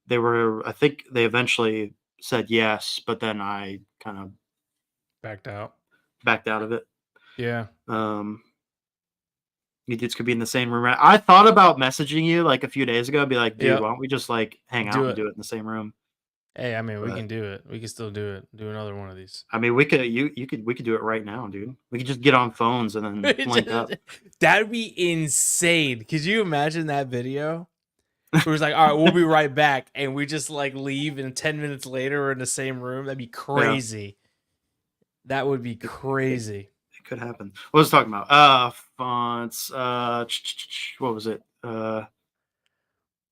I think they eventually said yes, but then I kind of backed out of it. Yeah. You dudes could be in the same room. I thought about messaging you like a few days ago, be like, dude, why don't we just like hang out and do it in the same room? Hey, I mean, we can do it. We can still do it. Do another one of these. I mean, we could do it right now, dude. We could just get on phones and then link up. That'd be insane. Could you imagine that video? It was like, all right, we'll be right back, and we just like leave, and 10 minutes later we're in the same room. That'd be crazy. Yeah. That would be crazy. It could happen. What was I talking about? Fonts. What was it? Yeah,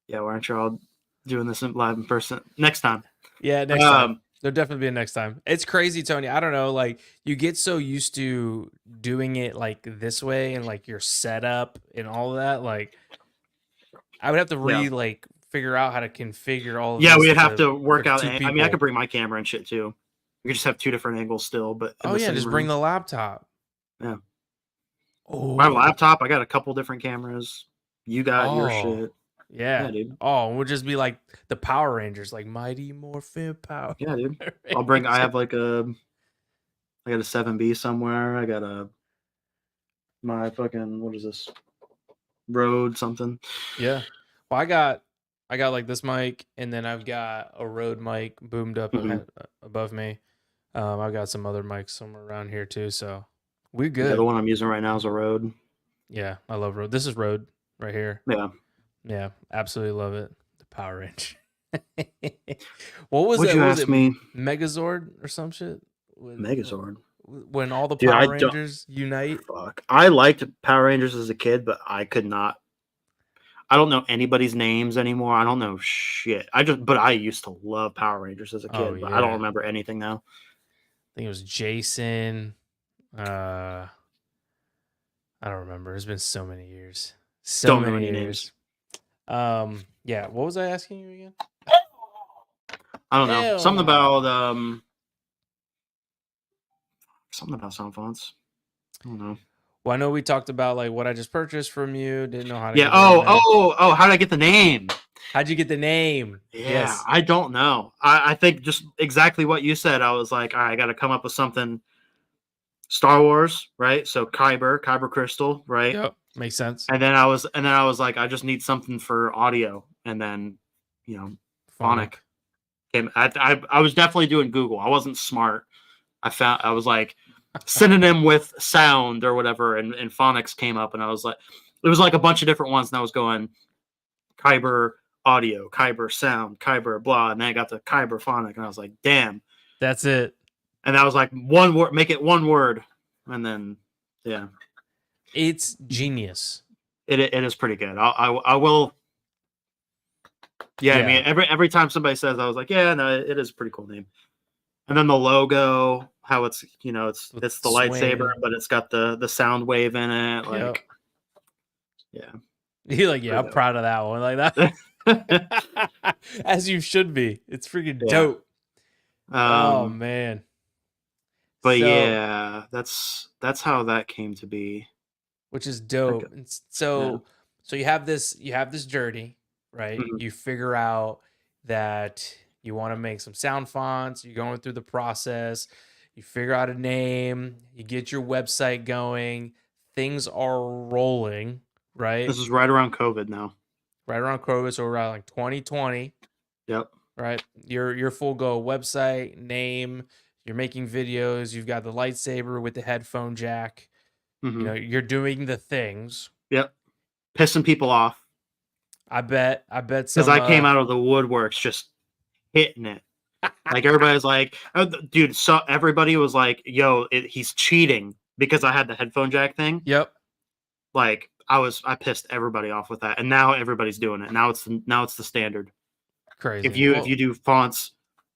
why aren't you all doing this live in person next time? Yeah, next time. There'll definitely be a next time. It's crazy, Tony. I don't know. Like you get so used to doing it like this way and like your setup and all of that. Like I would have to figure out how to configure all of this. Yeah, we'd have to work out. I mean, I could bring my camera and shit too. We could just have two different angles still, but just bring the laptop. Yeah. Oh, my laptop. I got a couple different cameras. You got your shit. Yeah, dude. Oh, we'll just be like the Power Rangers, like Mighty Morphin Power. Yeah, dude. I have like I got a 7B somewhere. I got my fucking, what is this? Rode something. Yeah. Well, I got like this mic, and then I've got a Rode mic boomed up above me. I've got some other mics somewhere around here too, so we're good. Yeah, the one I'm using right now is a Rode. Yeah, I love Rode. This is Rode right here. Yeah. Yeah, absolutely love it. The Power Range. What was it? You ask me? Megazord or some shit? Megazord. When all the Power Rangers unite. Fuck. I liked Power Rangers as a kid, but I could not. I don't know anybody's names anymore. I don't know shit. But I used to love Power Rangers as a kid, but I don't remember anything now. I think it was Jason. I don't remember. It's been so many years. So many years. Yeah. What was I asking you again? I don't know. Something about sound fonts. I don't know. Well, I know we talked about like what I just purchased from you. Didn't know how to. Yeah. Oh! How did I get the name? How'd you get the name? Yeah, yes. I don't know. I think just exactly what you said. I was like, all right, I got to come up with something. Star Wars, right? So Kyber Crystal, right? Yep, makes sense. And then I was like, I just need something for audio, and then, Phonic. I was definitely doing Google. I wasn't smart. I was like, synonym with sound or whatever, and phonics came up, and I was like, it was like a bunch of different ones, and I was going Kyber audio, Kyber sound, Kyber blah, and then I got to Kyberphonic, and I was like, damn, that's it. And that was like one word, make it one word, and then yeah, it's genius. It is pretty good. I will. Yeah, I mean, every time somebody says, I was like, yeah, no, it is a pretty cool name. And then the logo, how it's it's the lightsaber, but it's got the sound wave in it, like yeah. You're like, yeah, I'm proud of that one, like that. As you should be. It's freaking dope. Oh man. But yeah, that's how that came to be. Which is dope. Okay. So you have this journey, right? Mm-hmm. You figure out that you want to make some sound fonts, you're going through the process, you figure out a name, you get your website going, things are rolling, right? This is right around COVID now. Right around COVID, so around like 2020. Yep. Right? Your full go website, name, you're making videos, you've got the lightsaber with the headphone jack. Mm-hmm. You know, you're doing the things. Yep. Pissing people off. I bet because I came out of the woodworks just hitting it. Like everybody's like, oh, dude, so everybody was like, yo, he's cheating because I had the headphone jack thing. Yep. Like I pissed everybody off with that. And now everybody's doing it. Now it's the standard. Crazy. If you do fonts,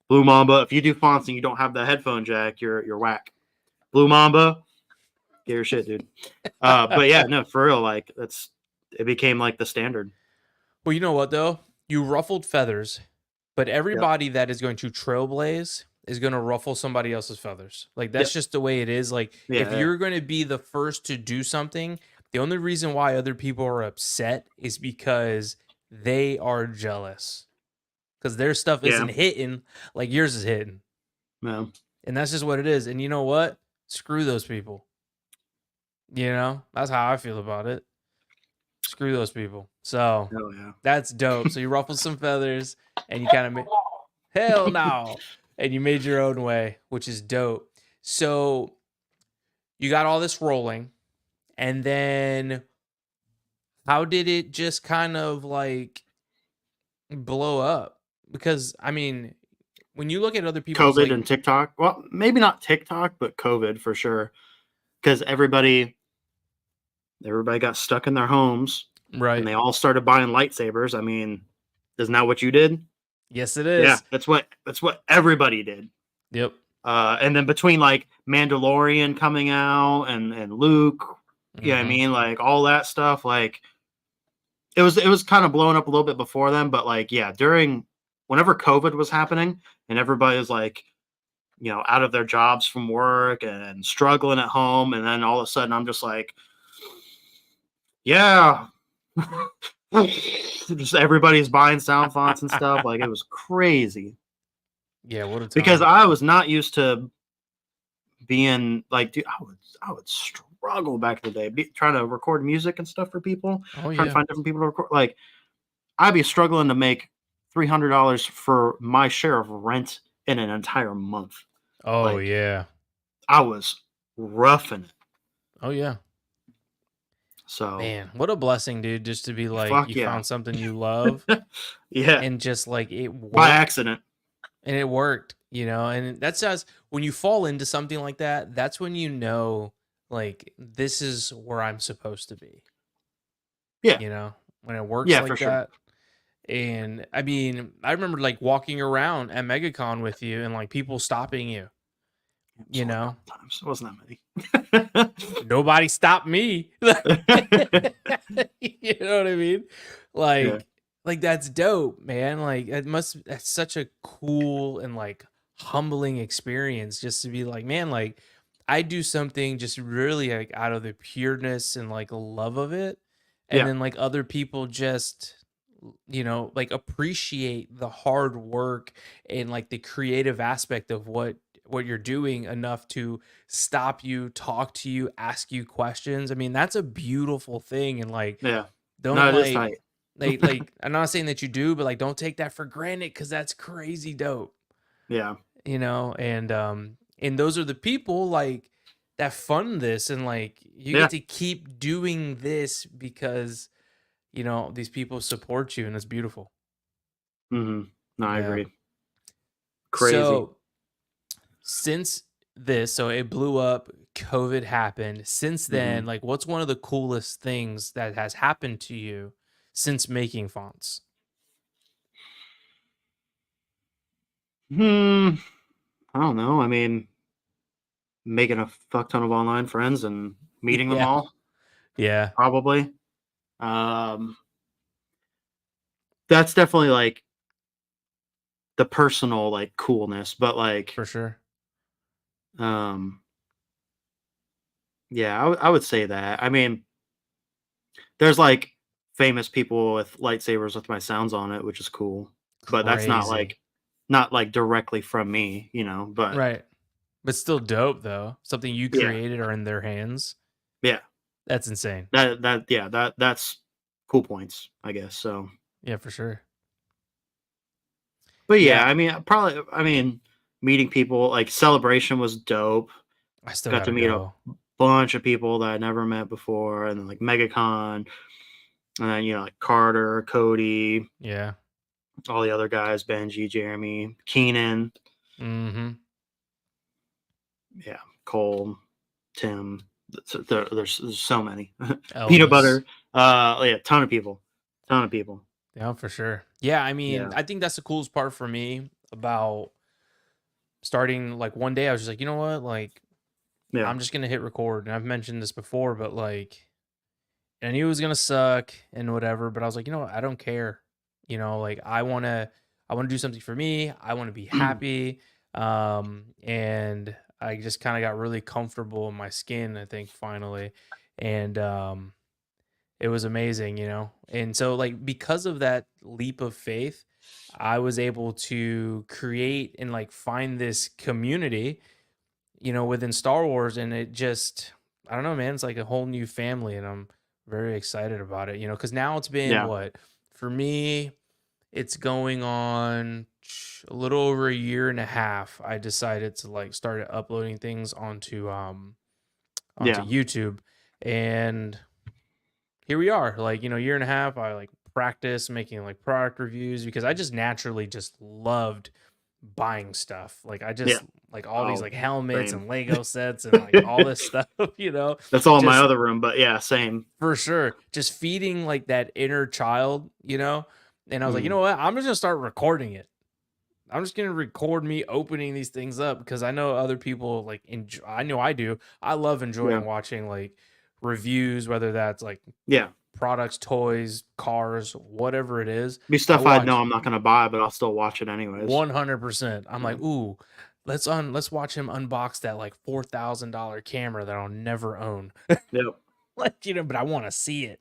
Blue Mamba, if you do fonts and you don't have the headphone jack, you're whack. Blue Mamba, get your shit, dude. But yeah, no, for real, like it became like the standard. Well, you know what though? You ruffled feathers, but everybody that is going to trailblaze is going to ruffle somebody else's feathers. Like that's just the way it is. Like if you're going to be the first to do something, the only reason why other people are upset is because they are jealous. Because their stuff isn't hitting like yours is hitting. Yeah. And that's just what it is. And you know what? Screw those people. You know? That's how I feel about it. Screw those people. So that's dope. So you ruffled some feathers and you kind of made hell no. And you made your own way, which is dope. So you got all this rolling. And then how did it just kind of like blow up? Because I mean, when you look at other people, COVID and TikTok, well, maybe not TikTok, but COVID for sure. Because everybody got stuck in their homes, right? And they all started buying lightsabers. I mean, isn't that what you did? Yes, it is. Yeah, that's what everybody did. Yep. And then between like Mandalorian coming out and Luke, I mean, like all that stuff, like it was kind of blowing up a little bit before then, but like whenever COVID was happening and everybody was like, out of their jobs from work and struggling at home, and then all of a sudden I'm just like, yeah, just everybody's buying sound fonts and stuff. Like it was crazy. Yeah, what a time. Because I was not used to being like, dude, I would struggle back in the day, trying to record music and stuff for people, trying to find different people to record. Like I'd be struggling to make $300 for my share of rent in an entire month. Oh, like, yeah. I was roughing it. Oh, yeah. So, man, what a blessing, dude, just to be like, found something you love. Yeah. And just like it worked. By accident. And it worked, and that's just when you fall into something like that, that's when you know, like, this is where I'm supposed to be. Yeah. When it works like that. Sure. And I mean, I remember like walking around at MegaCon with you and like people stopping you. Times. It wasn't that many. Nobody stopped me. You know what I mean? Like that's dope, man. Like that's such a cool and like humbling experience just to be like, man, like I do something just really like out of the pureness and like love of it. And then like other people just like appreciate the hard work and like the creative aspect of what you're doing enough to stop you, talk to you, ask you questions. I mean, that's a beautiful thing. And like, like I'm not saying that you do, but like, don't take that for granted. 'Cause that's crazy dope. Yeah. And those are the people like that fund this, and like you get to keep doing this because these people support you, and it's beautiful. No, I agree. Crazy. So since this, so it blew up, COVID happened. Since then, like, what's one of the coolest things that has happened to you since making fonts? I don't know. I mean, making a fuck ton of online friends and meeting them Yeah. all. Yeah. Probably. That's definitely like the personal like coolness, but like For sure. yeah, I would say that. I mean, there's like famous people with lightsabers with my sounds on it, which is cool. But that's Crazy. not like directly from me, but Right. But still dope though. Something you yeah. created or in their hands. Yeah. That's insane. That's cool points, I guess. So Yeah, for sure. but yeah, Yeah. I mean, meeting people like Celebration was dope. I still Got to gotta meet a go. bunch of people that I never met before, and then like MegaCon, and then like Carter, Cody, Yeah. all the other guys, Benji, Jeremy, Keenan, Mm-hmm. yeah, Cole, Tim. There's so many. Peanut Elvis. butter. Yeah, ton of people. Yeah, for sure. Yeah, I mean, Yeah, I think that's the coolest part for me about starting. Like one day I was just like, you know what? Like, yeah, I'm just gonna hit record. And I've mentioned this before, but like, I knew it was gonna suck and whatever, but I was like, you know what? I don't care. Like I wanna do something for me. I wanna be happy. And I just kind of got really comfortable in my skin, I think, finally. And it was amazing. And so like because of that leap of faith, I was able to create and like find this community, within Star Wars, and it just I don't know, man, it's like a whole new family, and I'm very excited about it, cuz now it's been yeah, what for me, it's going on a little over a year and a half. I decided to like start uploading things onto yeah. YouTube, and here we are, like, year and a half. I like practice making like product reviews because I just naturally just loved buying stuff. Like I Yeah. just like all these Oh, like helmets same. and Lego sets and like all this stuff, That's all in my just other room, but yeah, same. for sure, just feeding like that inner child. And I was like, you Mm, know what? I'm just gonna start recording it. I'm just gonna record me opening these things up because I know other people like enjoy. I know I do. I love yeah, enjoying watching like reviews, whether that's like yeah. products, toys, cars, whatever it is. Be I stuff I know watch I'm not gonna buy, but I'll still watch it anyways. 100%. I'm Yeah. like, ooh, let's watch him unbox that like $4,000 camera that I'll never own. Yep. Like, but I want to see it.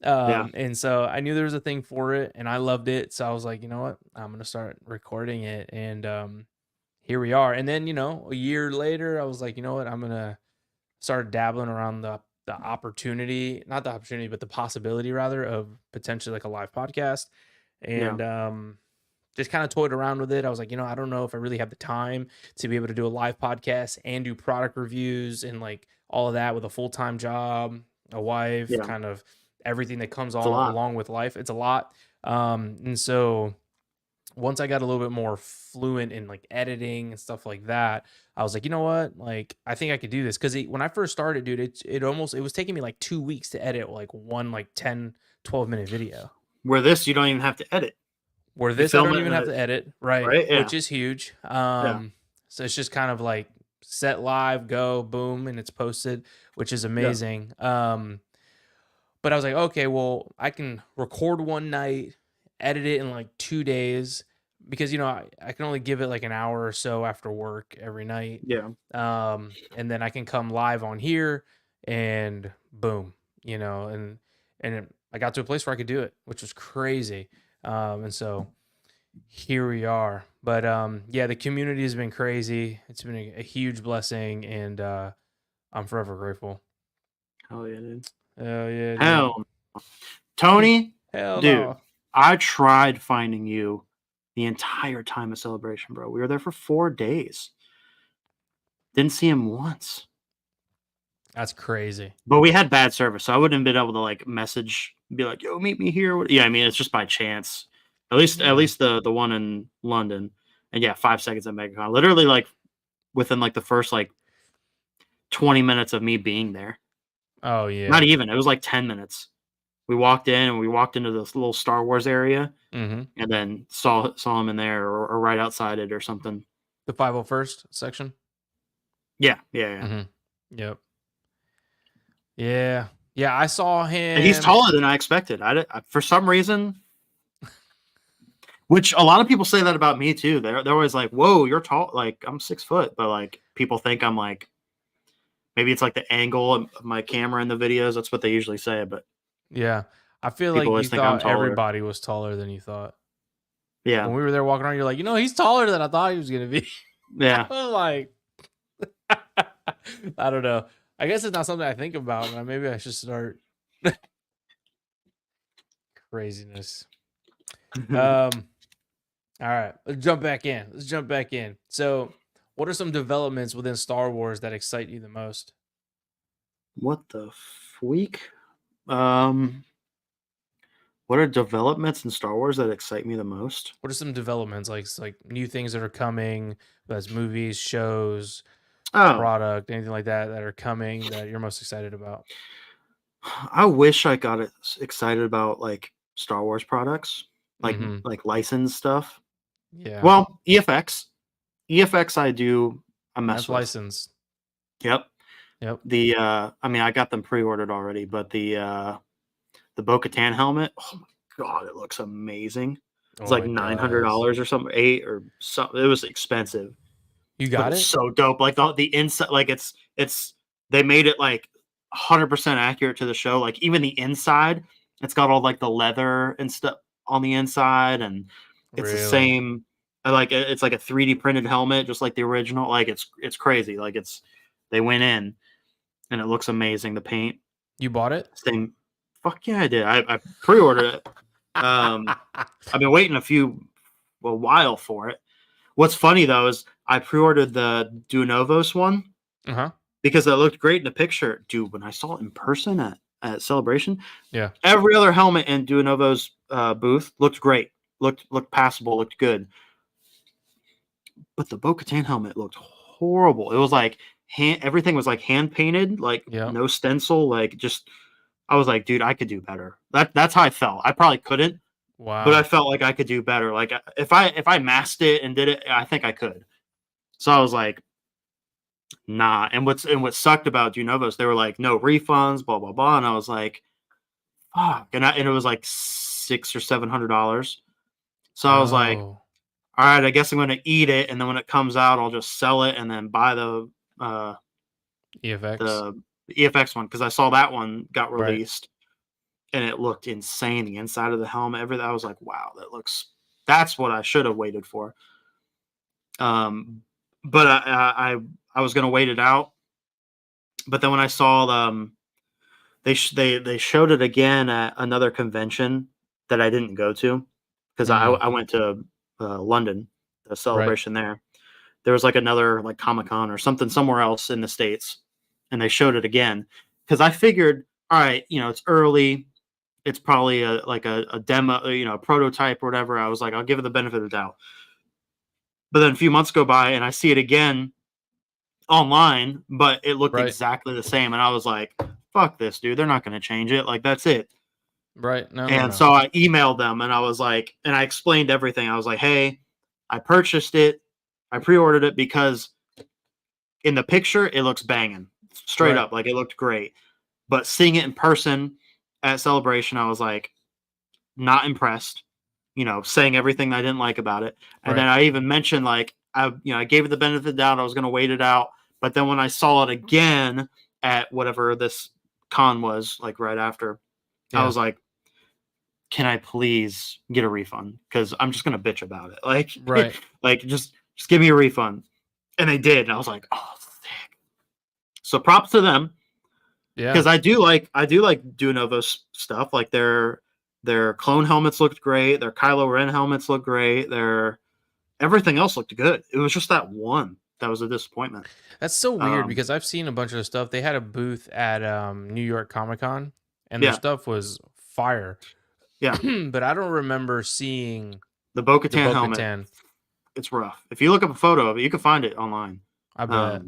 Yeah. And so I knew there was a thing for it, and I loved it. So I was like, you know what? I'm gonna start recording it, and here we are. And then a year later, I was like, you know what? I'm gonna start dabbling around the opportunity, not the opportunity, but the possibility rather of potentially like a live podcast. Yeah. And just kind of toyed around with it. I was like, I don't know if I really have the time to be able to do a live podcast and do product reviews and like all of that with a full-time job, a wife, Yeah. kind of everything that comes It's a on lot. along with life. It's a lot. And so once I got a little bit more fluent in like editing and stuff like that, I was like, you know what? Like, I think I could do this. Cause when I first started, dude, it was taking me like 2 weeks to edit like one, like 10, 12-minute video. Where this you don't even have to edit. Where You this, I film don't it even and have to edit, right? right? Yeah. Which is huge. Yeah. So it's just kind of like set live, go, boom, and it's posted, which is Yeah. amazing. But I was like, okay, well, I can record one night, edit it in like 2 days, because I can only give it like an hour or so after work every night. Yeah. And then I can come live on here, and boom, I got to a place where I could do it, which was crazy. And so here we are. But yeah, the community has been crazy. It's been a huge blessing, and I'm forever grateful. Hell yeah, dude. Hell yeah, dude. Hell, Tony, Hell dude, no. I tried finding you the entire time of Celebration, bro. We were there for 4 days. Didn't see him once. That's crazy. But we had bad service, so I wouldn't have been able to like message, be like, "Yo, meet me here." Yeah, I mean, it's just by chance. At least the one in London, and yeah, 5 seconds at MegaCon. Literally, like within like the first like 20 minutes of me being there. Oh yeah. Not even. It was like 10 minutes. We walked in and we walked into this little Star Wars area, and then saw him in there or right outside it or something. The 501st section. Yeah. Yep. Yeah. Yeah, I saw him. And he's taller than I expected. I for some reason, which a lot of people say that about me too. They're always like, "Whoa, you're tall." Like I'm 6 foot, but like people think I'm like, maybe it's like the angle of my camera in the videos. That's what they usually say. But yeah, I feel like you thought everybody was taller than you thought. Yeah. When we were there walking around, you're like, he's taller than I thought he was gonna be. Yeah. I was like, I don't know. I guess it's not something I think about. Maybe I should start. Craziness. All right, let's jump back in. So, what are some developments within Star Wars that excite you the most? What the freak? What are developments in Star Wars that excite me the most? What are some developments like new things that are coming, as movies, shows, product, anything like that are coming that you're most excited about? I wish I got excited about like Star Wars products, like licensed stuff. Yeah. Well, EFX I do a mess with. Licensed. Yep. The I mean, I got them pre-ordered already, but the Bo-Katan helmet, oh my god, it looks amazing. It's like $900 or something, $800 or something. It was expensive. You got it? So dope. Like the inside, like it's they made it like 100% accurate to the show. Like even the inside, it's got all like the leather and stuff on the inside, and it's the same. Like it's like a 3D printed helmet, just like the original. Like it's crazy. Like they went in, and it looks amazing. The paint. You bought it? Same. Fuck yeah, I did. I pre-ordered it. I've been waiting a while for it. What's funny though is I pre-ordered the Dunovos one because it looked great in the picture. Dude, when I saw it in person at Celebration, yeah, every other helmet in Dunovos booth looked great, looked passable, looked good. But the Bo-Katan helmet looked horrible. It was like everything was like hand painted, like no stencil, like just. I was like, dude, I could do better. That's how I felt. I probably couldn't. Wow. But I felt like I could do better. Like if I masked it and did it, I think I could. So I was like, nah. And what sucked about Dunovos, they were like, no refunds, blah blah blah. And I was like, fuck. And it was like $600 or $700. So I was like, all right, I guess I'm gonna eat it, and then when it comes out, I'll just sell it and then buy the EFX. The EFX one, because I saw that one got released and it looked insane. The inside of the helmet, everything. I was like, wow, that's what I should have waited for. But I was gonna wait it out. But then when I saw them, they showed it again at another convention that I didn't go to because I went to London, the Celebration there. There was like another like Comic-Con or something somewhere else in the States. And they showed it again because I figured, all right, it's early. It's probably a demo, a prototype or whatever. I was like, I'll give it the benefit of the doubt. But then a few months go by and I see it again online, but it looked exactly the same. And I was like, fuck this, dude. They're not going to change it. Like, that's it. Right. No. So I emailed them and I was like, and I explained everything. I was like, hey, I purchased it. I pre-ordered it because in the picture, it looks banging. Straight up, like it looked great, but seeing it in person at Celebration, I was like not impressed. Saying everything I didn't like about it, and then I even mentioned like I gave it the benefit of the doubt. I was going to wait it out, but then when I saw it again at whatever this con was, like right after, I was like, "Can I please get a refund? Because I'm just going to bitch about it. Like, like just give me a refund." And they did, and I was like, "Oh." So props to them, because I do like Dunovos stuff. Like their clone helmets looked great. Their Kylo Ren helmets looked great. Their everything else looked good. It was just that one. a disappointment. That's so weird because I've seen a bunch of stuff. They had a booth at New York Comic Con, and their stuff was fire. Yeah, but I don't remember seeing the Bo-Katan helmet. It's rough. If you look up a photo of it, you can find it online. I bet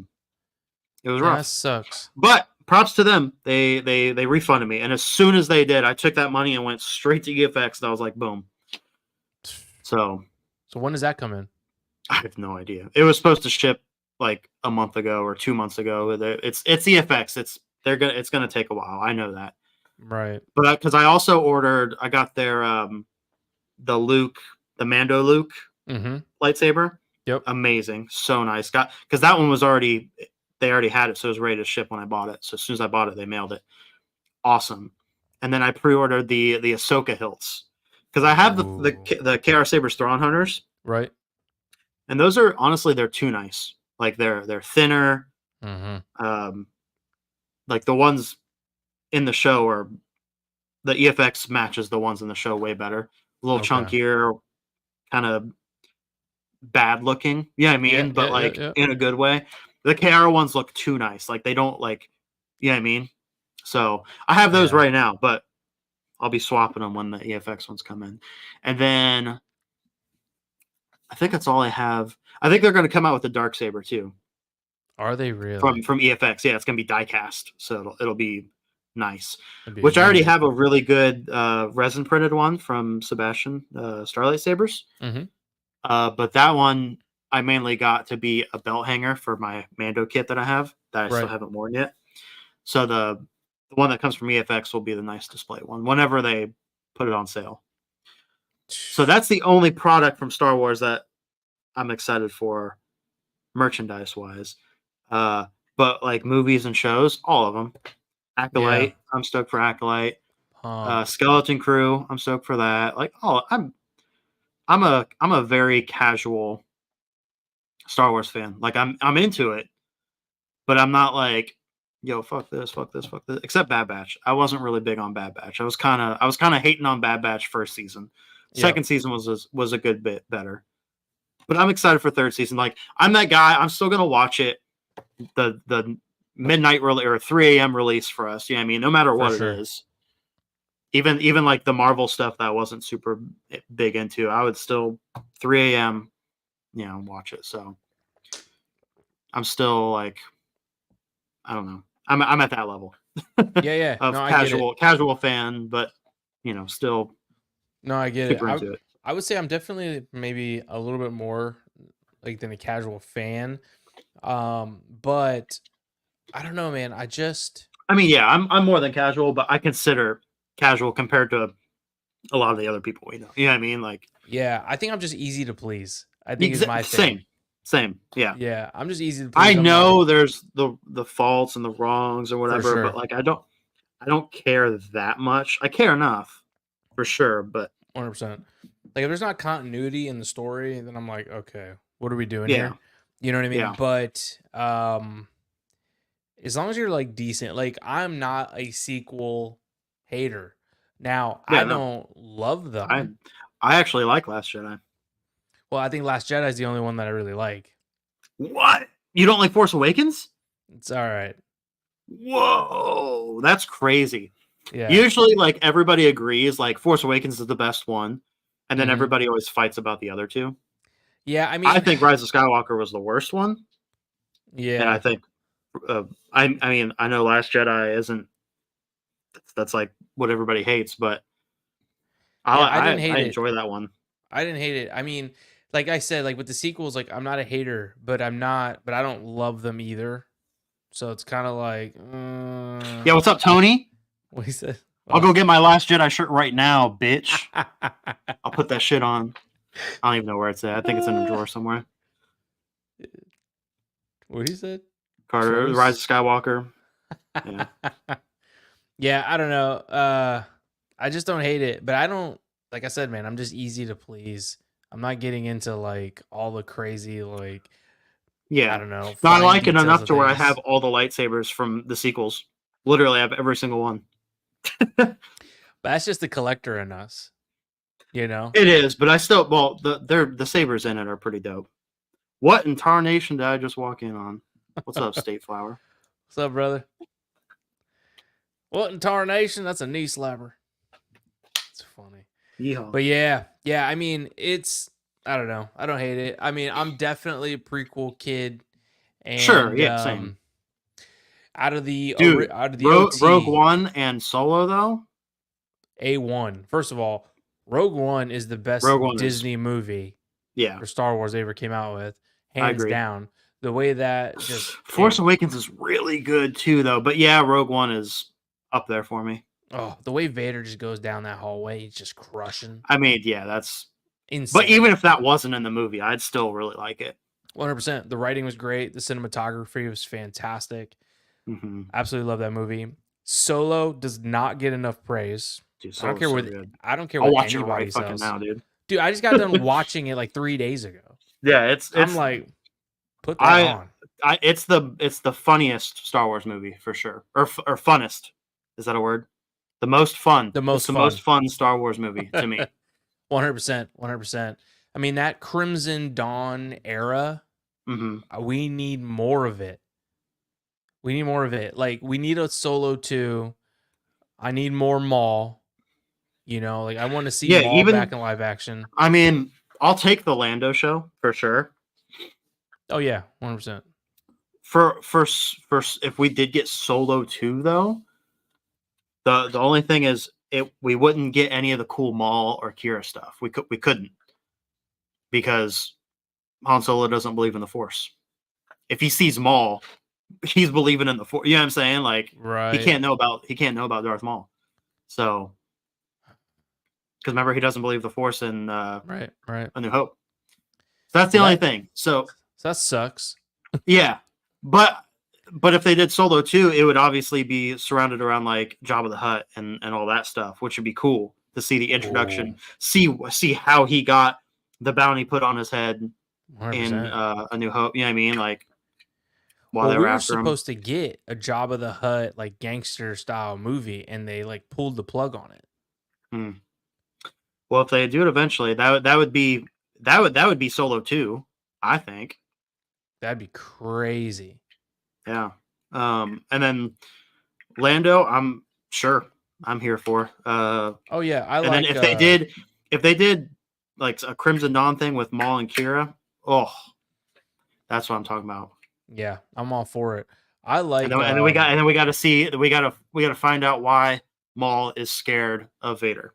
it was rough. That sucks. But props to them. They refunded me, and as soon as they did, I took that money and went straight to EFX, and I was like, boom. So when does that come in? I have no idea. It was supposed to ship like a month ago or 2 months ago. It's EFX. It's gonna take a while. I know that. Right. But because I also ordered, I got their the Mando Luke lightsaber. Yep. Amazing. So nice. Because that one was they already had it, so it was ready to ship when I bought it. So as soon as I bought it, they mailed it. Awesome. And then I pre-ordered the Ahsoka hilts. Because I have the KR Sabers Thrawn Hunters. Right. And those are honestly they're too nice. Like they're thinner. Like the ones in the show are the EFX matches the ones in the show way better. A little chunkier, kind of bad looking. Yeah, I mean, but in a good way. The KR ones look too nice. Like they don't like, I mean. So I have those right now, but I'll be swapping them when the EFX ones come in. And then I think that's all I have. I think they're going to come out with the Darksaber too. Are they really? From EFX, yeah, it's going to be die cast, so it'll be nice. Which I already have a really good resin printed one from Sebastian, Starlight Sabers. But that one I mainly got to be a belt hanger for my Mando kit that I have that I still haven't worn yet. So the one that comes from EFX will be the nice display one whenever they put it on sale. So that's the only product from Star Wars that I'm excited for merchandise wise. But like movies and shows, all of them. Acolyte, I'm stoked for Acolyte. Skeleton Crew, I'm stoked for that. Like, I'm a very casual Star Wars fan. Like I'm into it, but I'm not like, yo, fuck this, fuck this, fuck this. Except Bad Batch. I wasn't really big on Bad Batch. I was kind of hating on Bad Batch first season. Second season was a good bit better. But I'm excited for third season. Like I'm that guy. I'm still gonna watch it. The midnight or 3 a.m. release for us. Yeah, I mean, no matter what it is. Even like the Marvel stuff that I wasn't super big into, I would still 3 a.m. watch it. So I'm still like, I don't know. I'm at that level. Yeah. Of casual fan, but still. No, I get it. I would say I'm definitely maybe a little bit more like than a casual fan. But I don't know, man. I'm more than casual, but I consider casual compared to a lot of the other people we know. You know what I mean? Like, yeah, I think I'm just easy to please. I think it's my thing. Same. Yeah. Yeah, I'm just easy to please. I know there's the faults and the wrongs or whatever, but like I don't care that much. I care enough for sure, but 100%. Like if there's not continuity in the story, then I'm like, okay, what are we doing here? You know what I mean? Yeah. But as long as you're like decent, like I'm not a sequel hater. Now, I don't love them. I actually like Last Jedi. Well, I think Last Jedi is the only one that I really like. What? You don't like Force Awakens? It's all right. Whoa, that's crazy. Yeah. Usually, like everybody agrees, like Force Awakens is the best one, and then everybody always fights about the other two. Yeah, I mean, I think Rise of Skywalker was the worst one. Yeah, and I think, I know Last Jedi isn't. That's like what everybody hates, but I enjoy that one. I didn't hate it. I mean, like I said, like with the sequels, like I'm not a hater, but I don't love them either. So it's kind of like, yeah. What's up, Tony? What he said? I'll go get my Last Jedi shirt right now, bitch. I'll put that shit on. I don't even know where it's at. I think it's in a drawer somewhere. What he said? Carter, Rise of Skywalker. Yeah. Yeah, I don't know. I just don't hate it, but I don't. Like I said, man, I'm just easy to please. I'm not getting into like all the crazy like. Yeah, I don't know. No, I like it enough to where I have all the lightsabers from the sequels. Literally, I have every single one. But that's just the collector in us, you know. It is, but I still the sabers in it are pretty dope. What in tarnation did I just walk in on? What's up, State Flower? What's up, brother? What in tarnation? That's a knee slapper. It's funny. Yeehaw. But yeah. I mean, I don't know. I don't hate it. I mean, I'm definitely a prequel kid. And, sure, yeah, same. Out of the Rogue One and Solo though, A1. First of all, Rogue One is the best Disney movie. Yeah, or Star Wars they ever came out with, hands down. The way that just Force Awakens is really good too, though. But yeah, Rogue One is up there for me. Oh, the way Vader just goes down that hallway, he's just crushing. I mean, yeah, that's insane. But even if that wasn't in the movie, I'd still really like it. 100%. The writing was great. The cinematography was fantastic. Mm-hmm. Absolutely love that movie. Solo does not get enough praise. Dude, I don't care what good. I don't care I'll what watch anybody it right says. now, dude. Dude, I just got done watching it like 3 days ago. Yeah, I'm like, put that on. It's the funniest Star Wars movie for sure, or funnest. Is that a word? The most fun. The most fun Star Wars movie to me. 100%. 100%. I mean, that Crimson Dawn era. Mm-hmm. We need more of it. We need more of it. Like, we need a Solo 2. I need more Maul. You know, like I want to see Maul back in live action. I mean, I'll take the Lando show for sure. Oh yeah, 100%. For if we did get Solo 2 though, the only thing is we wouldn't get any of the cool Maul or Kira stuff. We couldn't, because Han Solo doesn't believe in the Force. If he sees Maul, he's believing in the Force. You know what I'm saying? Like, right. He can't know about Darth Maul. So, because remember, he doesn't believe the Force in right. A New Hope. So that's the only thing. So that sucks. Yeah, but if they did Solo 2, it would obviously be surrounded around like Jabba the Hutt and all that stuff, which would be cool to see the introduction, see how he got the bounty put on his head 100%. In A New Hope. You know what I mean? Like, while they were supposed to get a Jabba the Hutt like gangster style movie, and they like pulled the plug on it. Well, if they do it eventually, that would be Solo 2, I think. That'd be crazy. Yeah. And then Lando, I'm here for. Oh yeah, and then if they did like a Crimson Dawn thing with Maul and Kira, that's what I'm talking about. Yeah, I'm all for it. I like. And then we got to find out why Maul is scared of Vader.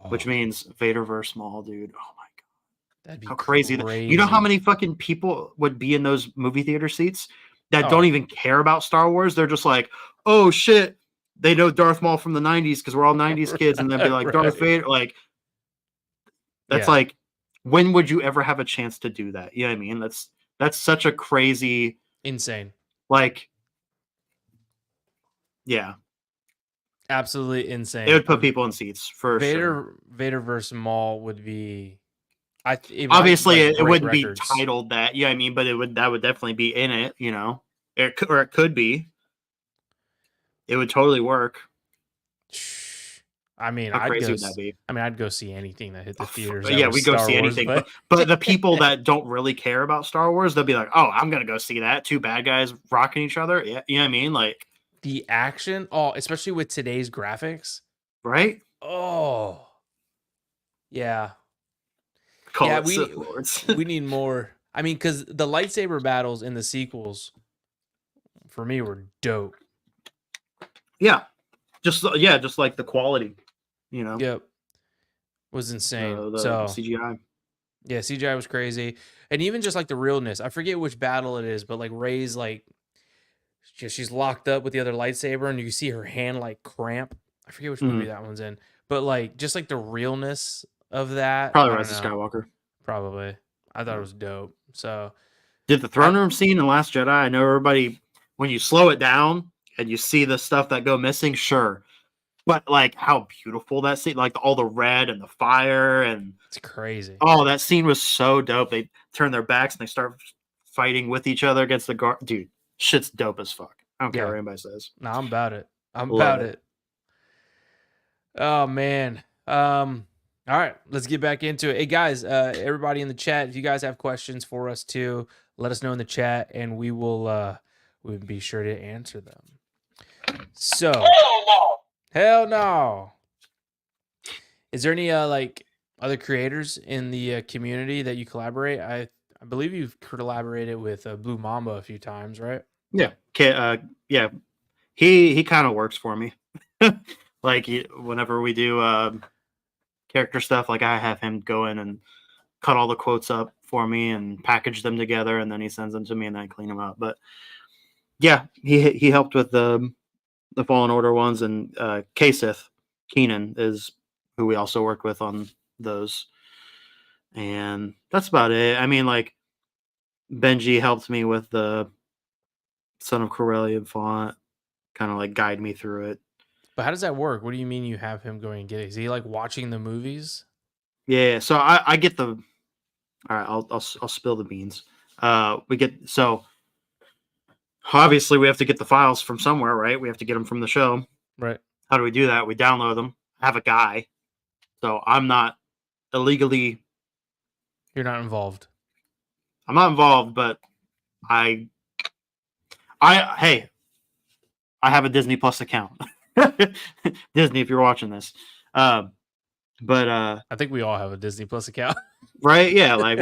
Which means Vader versus Maul, dude. Oh my god, that'd be how crazy! You know how many fucking people would be in those movie theater seats that don't even care about Star Wars? They're just like, oh shit, they know Darth Maul from the '90s because we're all '90s kids, and they'd be like, Darth Vader, like. That's like, when would you ever have a chance to do that? You know what I mean? That's such a crazy, insane. Like, yeah. Absolutely insane. It would put people in seats for sure. Vader versus Maul would be. Obviously, it wouldn't be titled that. Yeah, I mean, but that would definitely be in it. You know, it could be. It would totally work. I mean, how crazy would that be? I mean, I'd go see anything that hit the theaters. Yeah, we go see anything. But the people that don't really care about Star Wars, they'll be like, "Oh, I'm gonna go see that. Two bad guys rocking each other." Yeah, you know what I mean, like. The action, especially with today's graphics, right? Oh, yeah, we need more. I mean, because the lightsaber battles in the sequels, for me, were dope. Yeah, just like the quality, you know. Yep, was insane. The CGI. Yeah, CGI was crazy, and even just like the realness. I forget which battle it is, but like Rey's like. She's locked up with the other lightsaber, and you can see her hand like cramp. I forget which movie that one's in, but like just like the realness of that. Probably Rise of Skywalker. Probably, I thought it was dope. So, did the throne room scene in Last Jedi? I know everybody. When you slow it down and you see the stuff that go missing, sure, but like how beautiful that scene, like all the red and the fire, and it's crazy. Oh, that scene was so dope. They turn their backs and they start fighting with each other against the guard, dude. Shit's dope as fuck. I don't care what anybody says. No, I'm about it. I'm about it. Oh man. All All right, let's get back into it. Hey guys, everybody in the chat, if you guys have questions for us too, let us know in the chat, and we'll be sure to answer them. So, hell no. Is there any like other creators in the community that you collaborate? I believe you've collaborated with Blue Mamba a few times, right? Yeah. Yeah. He kind of works for me. Like whenever we do character stuff, like I have him go in and cut all the quotes up for me and package them together, and then he sends them to me, and then I clean them up. But yeah, he helped with the Fallen Order ones, and Kasith Keenan is who we also work with on those, and that's about it. I mean, like Benji helped me with the Son of Corellian font, kind of like guide me through it. But how does that work? What do you mean you have him going and get it? Is he like watching the movies? Yeah, so I get the. All right, I'll spill the beans. We get so obviously we have to get the files from somewhere, right? We have to get them from the show. Right. How do we do that? We download them. I have a guy, so I'm not illegally. You're not involved. I'm not involved, but hey, I have a Disney Plus account. Disney, if you're watching this, but I think we all have a Disney Plus account, right? Yeah, like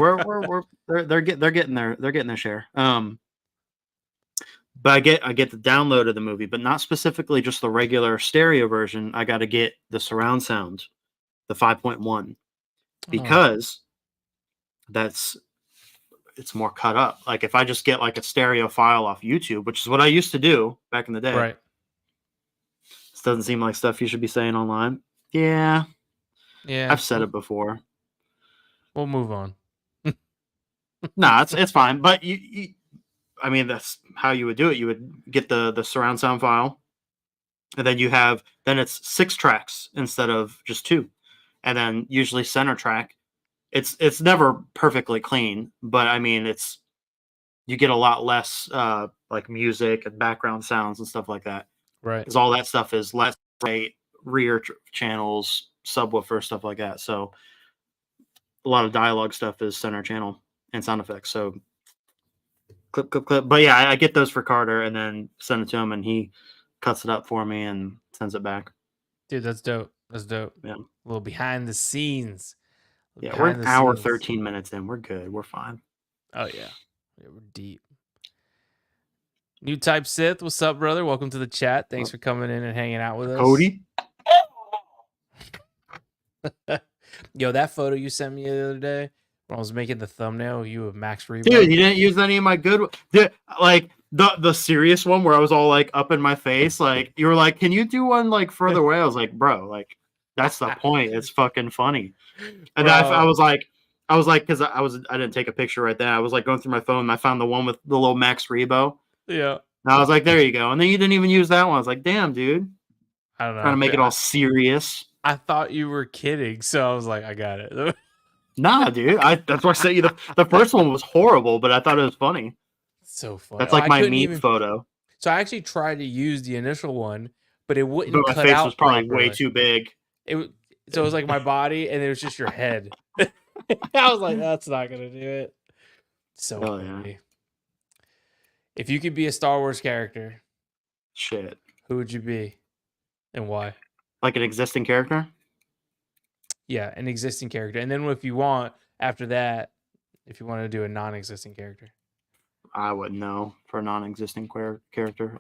they're getting their share. But I get the download of the movie, but not specifically just the regular stereo version. I got to get the surround sound, the 5.1, because it's more cut up. Like if I just get like a stereo file off YouTube, which is what I used to do back in the day. Right. This doesn't seem like stuff you should be saying online. Yeah. Yeah. I've said it before. We'll move on. Nah, it's fine. But you I mean, that's how you would do it. You would get the surround sound file, and then it's 6 tracks instead of just 2. And then usually center track. It's never perfectly clean, but I mean you get a lot less like music and background sounds and stuff like that. Right. Because all that stuff is less rear channels, subwoofer, stuff like that. So a lot of dialogue stuff is center channel and sound effects. So clip. But yeah, I get those for Carter and then send it to him, and he cuts it up for me and sends it back. Dude, that's dope. Yeah. A little behind the scenes. Yeah, we're an hour 13 minutes in. We're good. We're fine. Oh yeah, we're deep. New Type Sith, what's up, brother? Welcome to the chat. Thanks for coming in and hanging out with us. Cody? Yo, that photo you sent me the other day when I was making the thumbnail, you of Max Rebo. Dude, you didn't use any of my good like the serious one where I was all like up in my face. Like you were like, can you do one like further away? I was like, bro, like that's the point. It's fucking funny. And I was like, because I didn't take a picture right then. I was like going through my phone and I found the one with the little Max Rebo. Yeah. And I was like, there you go. And then you didn't even use that one. I was like, damn, dude. I don't know. Trying to make it all serious. I thought you were kidding, so I was like, I got it. Nah, dude. That's why I sent you the first one was horrible, but I thought it was funny. So funny. That's like my meat photo. So I actually tried to use the initial one, but it wouldn't but my cut face out was probably properly. way too big. So it was like my body, and it was just your head. I was like, that's not gonna do it. So funny. Yeah. If you could be a Star Wars character, shit, who would you be, and why? Like an existing character? Yeah, an existing character. And then if you want, after that, if you want to do a non-existing character. I wouldn't know for a non-existing character.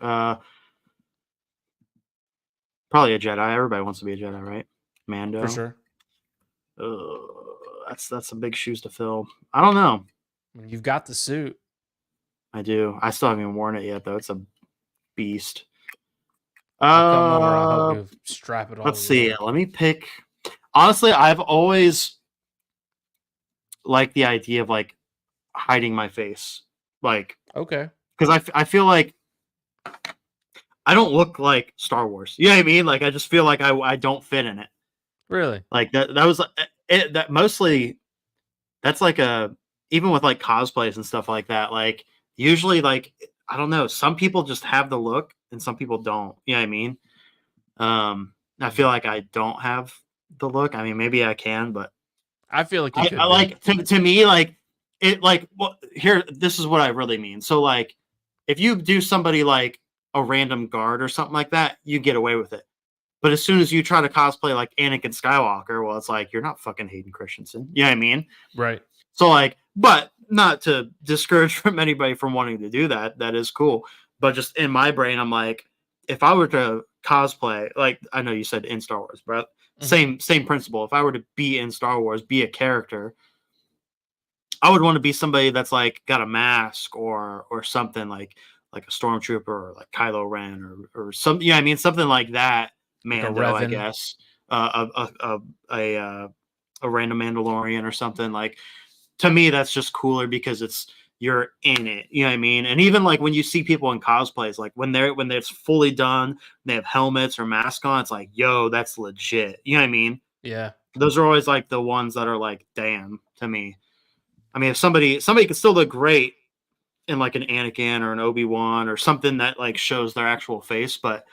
Probably a Jedi. Everybody wants to be a Jedi, right? Mando. For sure. That's some big shoes to fill. I don't know. You've got the suit. I do. I still haven't even worn it yet, though. It's a beast. I'll come over. I'll help you strap it on. Let's see. Let me pick. Honestly, I've always liked the idea of like hiding my face. Like, okay. Because I feel like I don't look like Star Wars. You know what I mean? Like, I just feel like I don't fit in it. Really? Like that was it. That mostly, that's like even with like cosplays and stuff like that. Like usually, like I don't know. Some people just have the look, and some people don't. You know what I mean? I feel like I don't have the look. I mean, maybe I can, but I feel like you could. I like to me like it like well here. This is what I really mean. So like, if you do somebody like a random guard or something like that, you get away with it. But as soon as you try to cosplay like Anakin Skywalker, well, it's like you're not fucking Hayden Christensen. You know what I mean? Right. So like, but not to discourage from anybody from wanting to do that. That is cool. But just in my brain, I'm like, if I were to cosplay, like I know you said in Star Wars, but same principle. If I were to be in Star Wars, be a character, I would want to be somebody that's like got a mask or something like a stormtrooper or like Kylo Ren or some, you know what I mean, something like that. Mando, like I guess, a random Mandalorian or something. Like to me, that's just cooler because you're in it. You know what I mean? And even like when you see people in cosplays, like when it's fully done, they have helmets or masks on. It's like, yo, that's legit. You know what I mean? Yeah. Those are always like the ones that are like, damn, to me. I mean, if somebody can still look great in like an Anakin or an Obi-Wan or something that like shows their actual face, but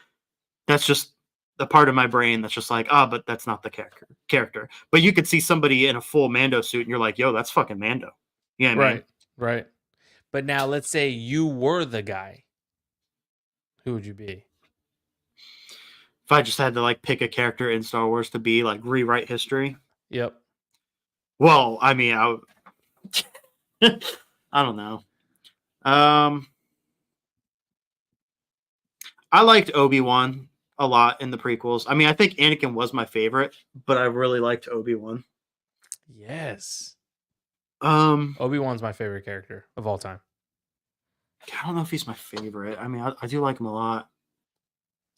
that's just the part of my brain that's just like, but that's not the character. But you could see somebody in a full Mando suit and you're like, yo, that's fucking Mando. You know what I mean? Right. But now let's say you were the guy. Who would you be? If I just had to like pick a character in Star Wars to be like rewrite history. Yep. Well, I mean, I don't know. I liked Obi-Wan a lot in the prequels. I mean, I think Anakin was my favorite, but I really liked Obi-Wan. Yes. Obi-Wan's my favorite character of all time. I don't know if he's my favorite. I mean, I do like him a lot.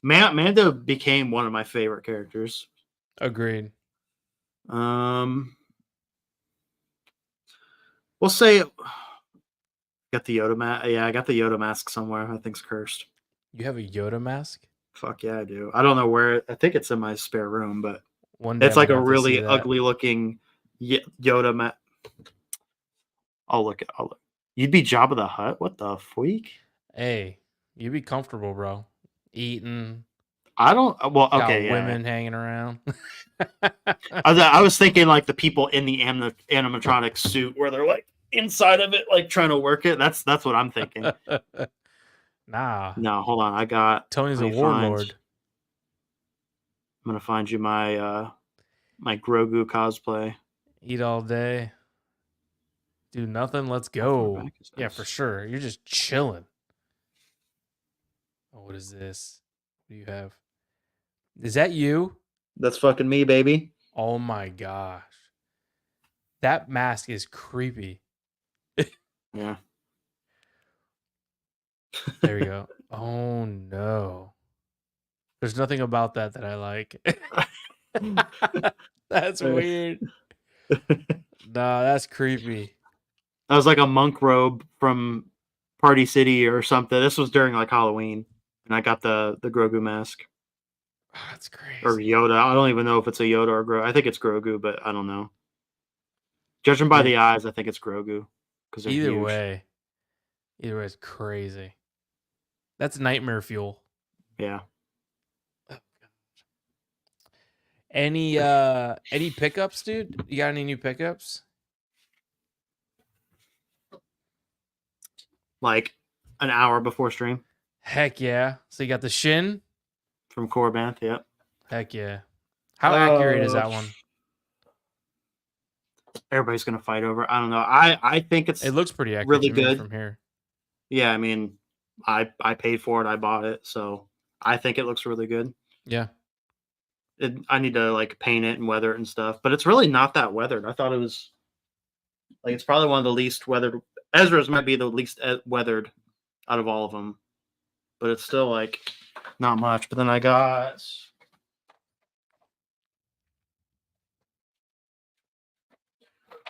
Mando became one of my favorite characters. Agreed. We'll say got the Yoda mask. Yeah, I got the Yoda mask somewhere. I think's cursed. You have a Yoda mask? Fuck yeah, I do. I don't know where. I think it's in my spare room, but it's like a really ugly looking Yoda mask. I'll look. You'd be Jabba the Hutt? What the freak? Hey, you'd be comfortable, bro. Eating. I don't. Well, okay, women hanging around. I was thinking like the people in the animatronic suit where they're like inside of it, like trying to work it. That's what I'm thinking. Nah. No, hold on. I got Tony's a warlord. I'm gonna find you my my Grogu cosplay. Eat all day. Do nothing. Let's go. Yeah, for sure. You're just chilling. Oh, what is this? What do you have? Is that you? That's fucking me, baby. Oh my gosh. That mask is creepy. Yeah. There we go. Oh no. There's nothing about that I like. That's weird. Nah, that's creepy. That was like a monk robe from Party City or something. This was during like Halloween, and I got the Grogu mask. Oh, that's crazy. Or Yoda. I don't even know if it's a Yoda or Grogu. I think it's Grogu, but I don't know. Judging by the eyes, I think it's Grogu. Either way, it's crazy. That's nightmare fuel. Yeah. Any pickups, dude? You got any new pickups? Like an hour before stream. Heck yeah. So you got the Shin from Korbanth, yep. Heck yeah. How accurate is that one? Everybody's gonna fight over. I don't know. I think it looks pretty accurate really good from here. Yeah, I mean, I paid for it. I bought it, so I think it looks really good. Yeah. I need to like paint it and weather it and stuff, but it's really not that weathered. I thought it was like it's probably one of the least weathered. Ezra's might be the least weathered out of all of them, but it's still like not much. But then I got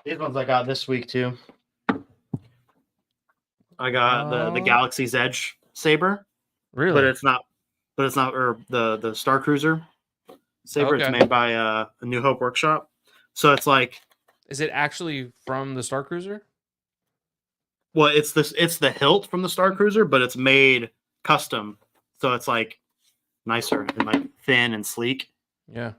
these ones I got this week too. I got the Galaxy's Edge saber. Really? But it's not or the Star Cruiser saber. Okay. It's made by a New Hope Workshop. So it's like, is it actually from the Star Cruiser? Well, it's the hilt from the Star Cruiser, but it's made custom. So it's like nicer and like thin and sleek. Yeah.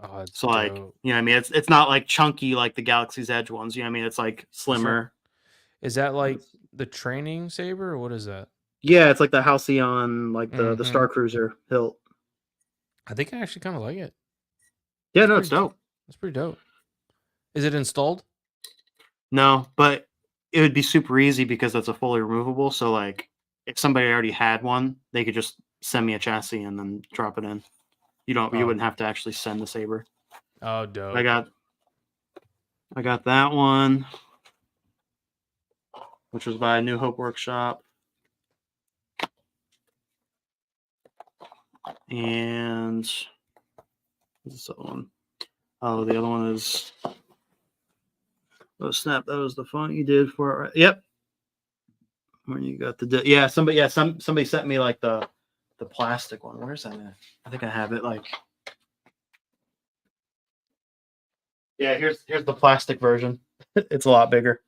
Oh, it's So like, dope. you know what I mean? It's not like chunky like the Galaxy's Edge ones. You know what I mean? It's like slimmer. Is that like the training saber, or what is that? Yeah, it's like the Halcyon, like the Star Cruiser hilt. I think I actually kind of like it. Yeah, no, it's dope. It's pretty dope. Is it installed? No, but it would be super easy because it's a fully removable. So like, if somebody already had one, they could just send me a chassis and then drop it in. You wouldn't have to actually send the saber. Oh, dope. I got that one, which was by New Hope Workshop. And what's this other one? Oh, the other one is snap. That was the font you did for it, right? Yep. When you got somebody sent me like the plastic one. Where's that at? I think I have it like. Yeah, here's the plastic version. It's a lot bigger.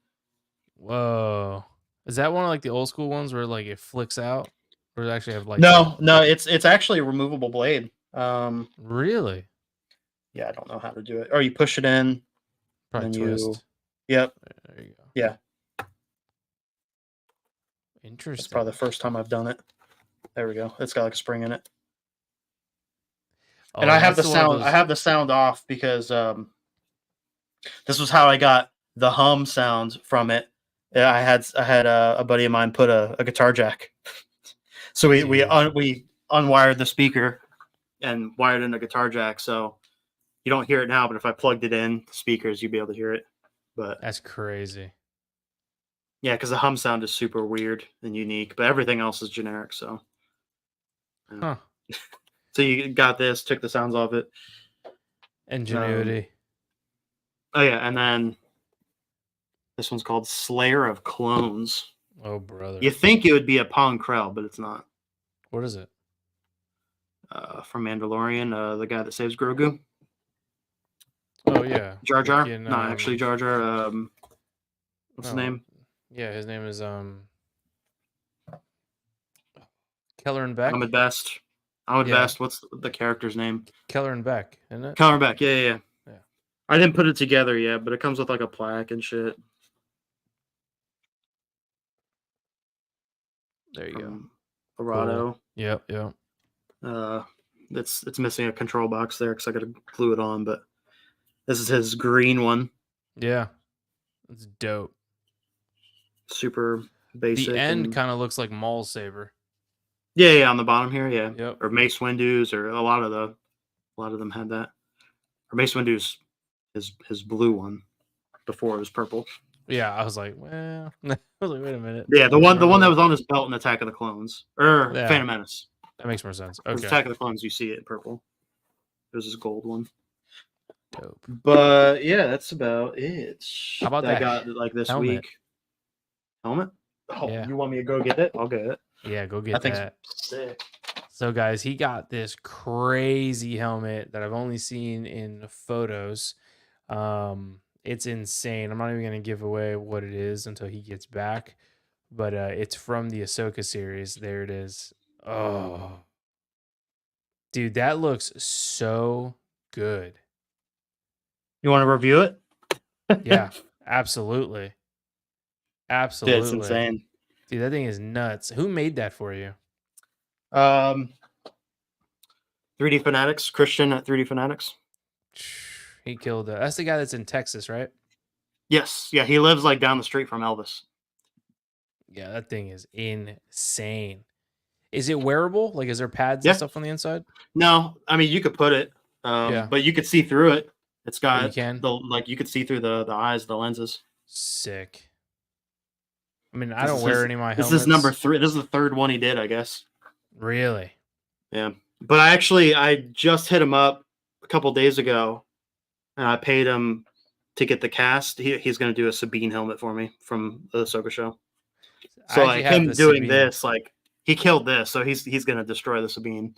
Whoa. Is that one of like the old school ones where like it flicks out? Or does it actually have like No, it's actually a removable blade. Really? Yeah, I don't know how to do it. Or you push it in. Probably twist. Yep. There you go. Yeah. Interesting. That's probably the first time I've done it. There we go. It's got like a spring in it. Oh, and I have the sound. I have the sound off because this was how I got the hum sound from it. I had a buddy of mine put a guitar jack. So we unwired the speaker and wired in the guitar jack. So you don't hear it now, but if I plugged it in the speakers, you'd be able to hear it. But that's crazy. Yeah, because the hum sound is super weird and unique, but everything else is generic. So, huh. So you got this, took the sounds off it. Ingenuity. Oh yeah, and then this one's called Slayer of Clones. Oh brother! You think it would be a Pong Krell, but it's not. What is it? From Mandalorian, the guy that saves Grogu. Oh yeah, Jar Jar. No, actually Jar Jar. What's his name? Yeah, his name is Keller and Beck. Ahmed Best. What's the character's name? Keller and Beck, isn't it? Keller and Beck. Yeah. I didn't put it together yet, but it comes with like a plaque and shit. There you go. Arado. Cool. Yep. It's missing a control box there because I got to glue it on, but this is his green one. Yeah, it's dope. Super basic. The end kind of looks like Maul's saber. Yeah, on the bottom here, yeah. Yep. Or Mace Windu's, or a lot of them had that. Or Mace Windu's his blue one before it was purple. Yeah, I was like, well, I was like, wait a minute. Yeah, the one that was on his belt in Attack of the Clones or Phantom Menace. That makes more sense. Okay. Attack of the Clones, you see it in purple. There's this gold one. Dope. But yeah, that's about it. How about that? I got like this helmet. week. Helmet? Oh, yeah. You want me to go get it? I'll get it. Yeah, go get that. Sick. So guys, he got this crazy helmet that I've only seen in photos. It's insane. I'm not even gonna give away what it is until he gets back. But it's from the Ahsoka series. There it is. Oh, dude, that looks so good. You want to review it? Yeah, absolutely. Absolutely. Dude, it's insane. Dude, that thing is nuts. Who made that for you? 3D Fanatics, Christian at 3D Fanatics. He killed it. That's the guy that's in Texas, right? Yes. Yeah, he lives like down the street from Elvis. Yeah, that thing is insane. Is it wearable? Like, is there pads and stuff on the inside? No, I mean you could put it, but you could see through it. It's got you could see through the eyes, the lenses. Sick. I mean, I don't wear any of my helmets. This is number 3. This is the third one he did, I guess. Really? Yeah. But I just hit him up a couple days ago, and I paid him to get the cast. He's going to do a Sabine helmet for me from the Ahsoka show. So like him doing this, like he killed this, so he's going to destroy the Sabine.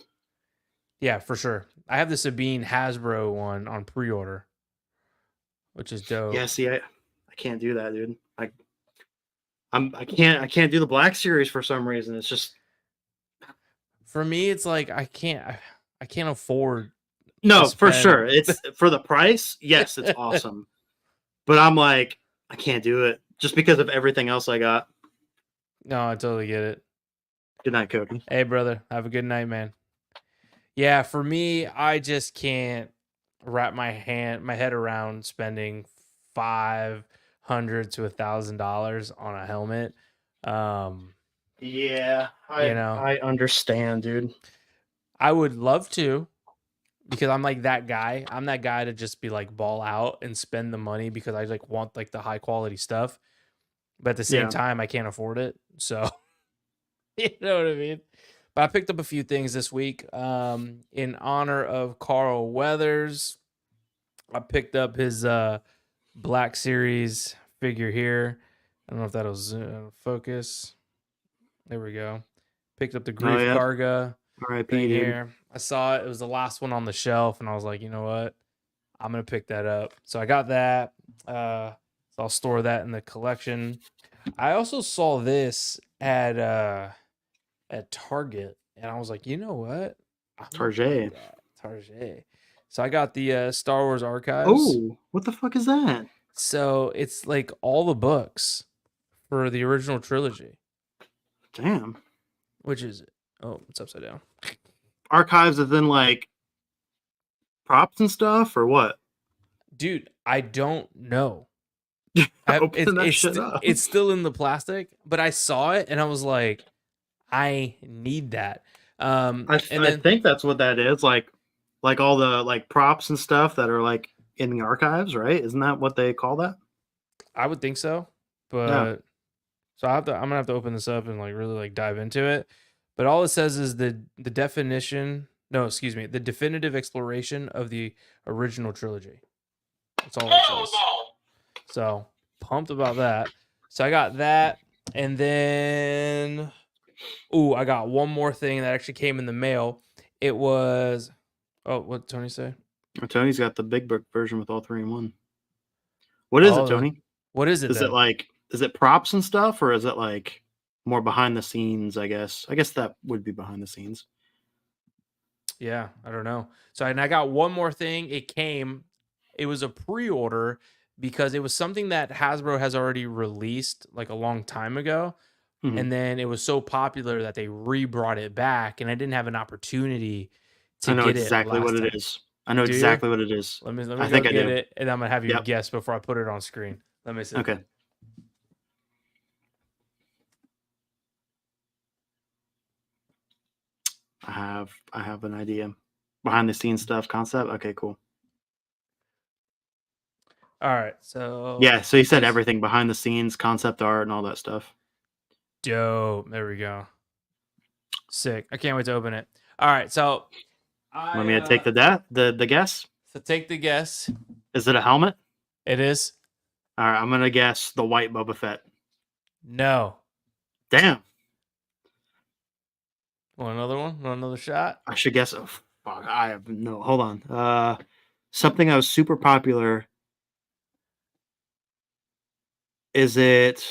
Yeah, for sure. I have the Sabine Hasbro one on pre-order, which is dope. Yeah, see, I can't do that, dude. I can't do the Black Series for some reason. It's just for me, it's like I can't afford No, for sure. It's for the price. Yes, it's awesome. But I'm like, I can't do it just because of everything else I got. No, I totally get it. Good night, Cody. Hey, brother. Have a good night, man. Yeah, for me, I just can't wrap my head around spending $500 to $1,000 on a helmet. Yeah, I understand, dude. I would love to, because I'm like that guy. I'm that guy to just be like ball out and spend the money because I like want like the high quality stuff, but at the same time I can't afford it. So you know what I mean? But I picked up a few things this week. In honor of Carl Weathers, I picked up his Black Series figure here. I don't know if that'll focus. There we go. Picked up the Grief Karga thing here. I saw it. It was the last one on the shelf, and I was like, you know what? I'm gonna pick that up. So I got that. So I'll store that in the collection. I also saw this at Target, and I was like, you know what? Target. So I got the Star Wars Archives. Oh, what the fuck is that? So it's like all the books for the original trilogy. Damn. Which is it? Oh, it's upside down. Archives is in like props and stuff, or what? Dude, I don't know. It's still in the plastic, but I saw it and I was like, I need that. I think that's what that is. Like all the like props and stuff that are like in the archives, right? Isn't that what they call that? I would think so, but so I'm gonna have to open this up and like really like dive into it. But all it says is the definition. No, excuse me, the definitive exploration of the original trilogy. That's all it says. So pumped about that. So I got that, and then I got one more thing that actually came in the mail. It was what Tony say? Tony's got the big book version with all 3 in 1. What is it, Tony? What is it? Is it props and stuff, or is it like more behind the scenes? I guess that would be behind the scenes. Yeah, I don't know. So and I got one more thing. It was a pre-order because it was something that Hasbro has already released like a long time ago. Mm-hmm. And then it was so popular that they re-brought it back, and I didn't have an opportunity to get exactly it. What it is. I know exactly what it is. Let me go get it, and I'm gonna have you guess before I put it on screen. Let me see. Okay. I have an idea. Behind the scenes stuff, concept. Okay, cool. All right, so so you said everything behind the scenes, concept art, and all that stuff. Dope. There we go. Sick. I can't wait to open it. All right, so want me to take the guess? So take the guess. Is it a helmet? It is. All right, I'm gonna guess the white Boba Fett. No. Damn. Want another one? Want another shot? I should guess. Oh, fuck, I have no. Hold on. Something that was super popular. Is it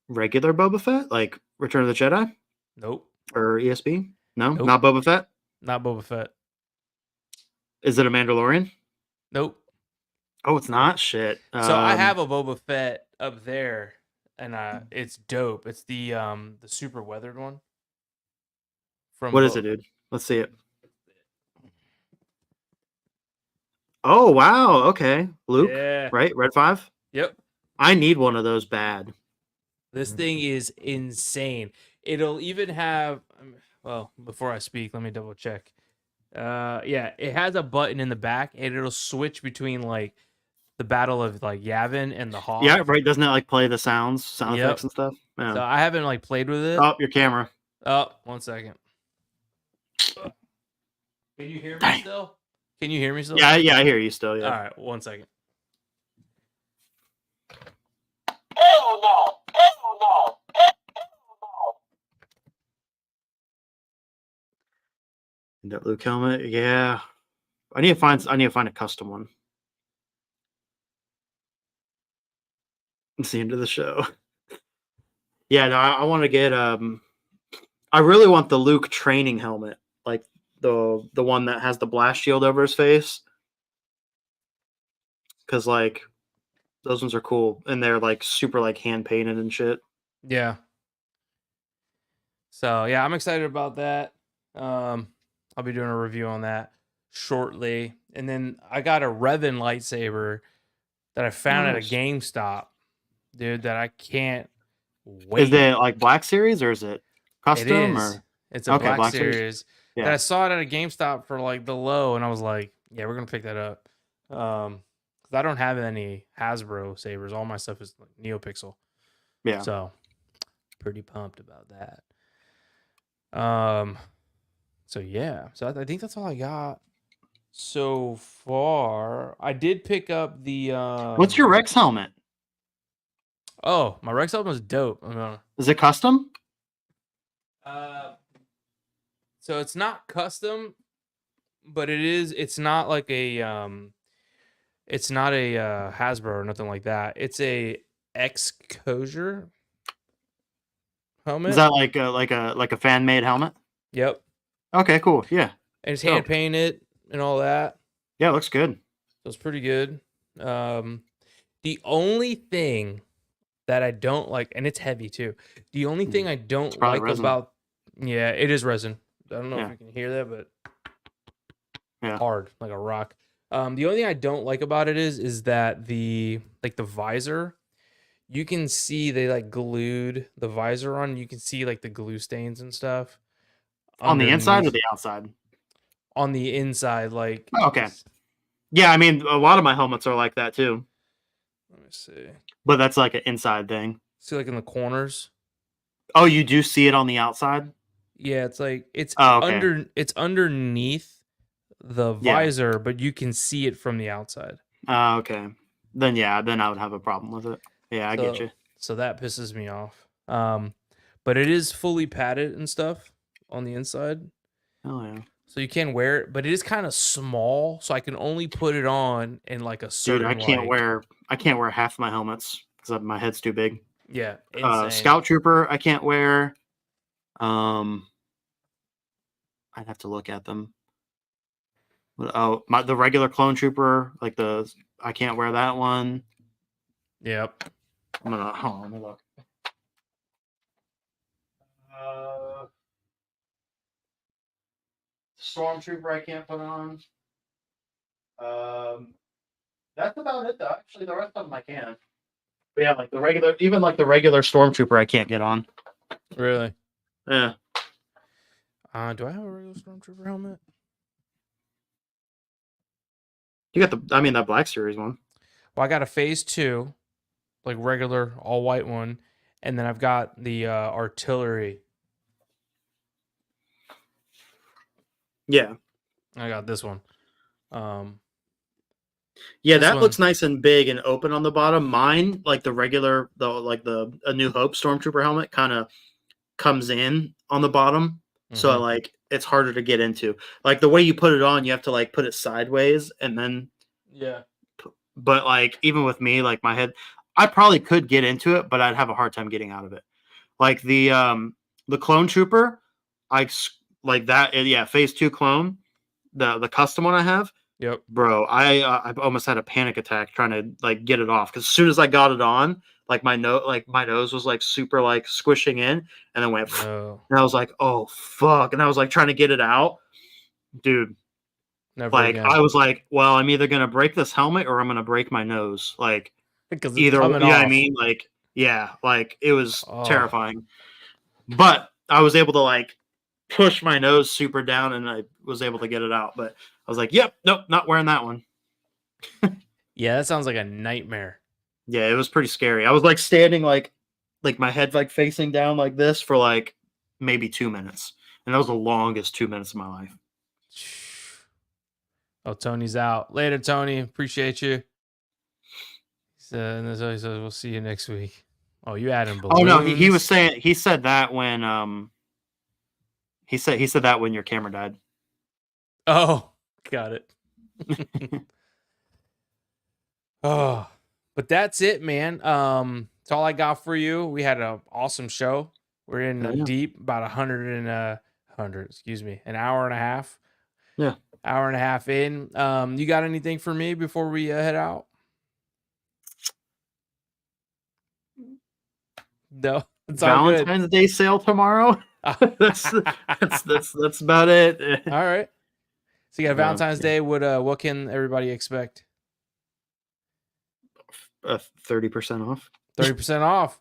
regular Boba Fett, like Return of the Jedi? Nope. Or ESB? No, nope. Not Boba Fett. Not Boba Fett. Is it a Mandalorian? Nope. Oh, it's not. Shit. So I have a Boba Fett up there, and it's dope. It's the super weathered one. What is it, dude? Let's see it. Oh wow. Okay, Luke. Yeah. Right, Red 5. Yep. I need one of those bad. This thing is insane. It'll even have. Well, before I speak, let me double check. It has a button in the back, and it'll switch between like the battle of like Yavin and the Hawk. Yeah, right. Doesn't it like play the sound effects and stuff? Yeah. So I haven't like played with it. Oh, your camera. Oh, 1 second. Can you hear me still? Can you hear me still? Yeah, I hear you still. Yeah. All right, 1 second. Oh no! That Luke helmet, yeah. I need to find a custom one. It's the end of the show. Yeah, no, I want to get I really want the Luke training helmet, like the one that has the blast shield over his face, because like those ones are cool and they're like super like hand painted and shit. Yeah. So yeah, I'm excited about that. I'll be doing a review on that shortly. And then I got a Revan lightsaber that I found at a GameStop, dude, that I can't wait. Is it like Black Series or is it custom? Or it's a Black Series. Yeah. That I saw it at a GameStop for like the low, and I was like, yeah, we're gonna pick that up. Because I don't have any Hasbro sabers. All my stuff is like NeoPixel. Yeah. So pretty pumped about that. So yeah. So I think that's all I got so far. I did pick up the What's your Rex helmet? Oh, my Rex helmet was dope. Is it custom? So it's not custom, but it's not like a it's not a Hasbro or nothing like that. It's a Exposure helmet. Is that like a fan made helmet? Yep. Okay, cool. Yeah. And it's hand painted and all that. Yeah, it looks good. So it's pretty good. The only thing that I don't like, and it's heavy too. The only thing I don't like about, yeah, it is resin. I don't know if you can hear that, but hard like a rock. The only thing I don't like about it is that the visor, you can see they like glued the visor on. You can see like the glue stains and stuff. On the inside or the outside? On the inside, like. Oh, okay. Yeah, I mean, a lot of my helmets are like that too. Let me see. But that's like an inside thing. See, like in the corners. Oh, you do see it on the outside? Yeah, it's like it's underneath the visor, but you can see it from the outside. Okay. Then I would have a problem with it. Yeah, I get you. So that pisses me off. But it is fully padded and stuff on the inside. Oh yeah. So you can wear it, but it is kind of small, so I can only put it on in like a certain. Dude, I can't wear half my helmets because my head's too big. Yeah. Scout Trooper, I can't wear. I'd have to look at them. Oh, the regular Clone Trooper, I can't wear that one. Yep. Hold on, let me look. Stormtrooper, I can't put on. That's about it, though. Actually, the rest of them I can. But yeah, like the regular Stormtrooper, I can't get on. Really? Yeah. Do I have a regular Stormtrooper helmet? You got that Black Series one. Well, I got a Phase 2, like regular all white one, and then I've got the artillery. Yeah. I got this one. Yeah, that looks nice and big and open on the bottom. Mine, like the regular, the A New Hope Stormtrooper helmet, kind of comes in on the bottom, so like it's harder to get into. Like the way you put it on, you have to like put it sideways and then. Yeah. But like even with me, like my head, I probably could get into it, but I'd have a hard time getting out of it. Like the Clone Trooper, like that. Yeah, Phase 2 clone, the custom one I have. Yep, bro, I almost had a panic attack trying to like get it off because as soon as I got it on, like my nose was like super like squishing in, and then went, and I was like, oh fuck, and I was like trying to get it out, dude. Never like again. I was like, well, I'm either gonna break this helmet or I'm gonna break my nose, like because either. I mean, like like it was terrifying, but I was able to like push my nose super down and I was able to get it out, but I was like, yep, nope, not wearing that one. Yeah, that sounds like a nightmare. Yeah, it was pretty scary. I was like standing like my head like facing down like this for like maybe 2 minutes. And that was the longest 2 minutes of my life. Oh, Tony's out. Later, Tony. Appreciate you. He says, we'll see you next week. Oh, you adding balloons? Oh no, he said that when he said that when your camera died. Oh, got it. Oh, but that's it, man. That's all I got for you. We had an awesome show. We're in deep, about an hour and a half. Yeah. Hour and a half in. You got anything for me before we head out? No, it's all good. Valentine's Day sale tomorrow. that's about it. All right. So you got Valentine's Day. What can everybody expect? 30% off. 30% off.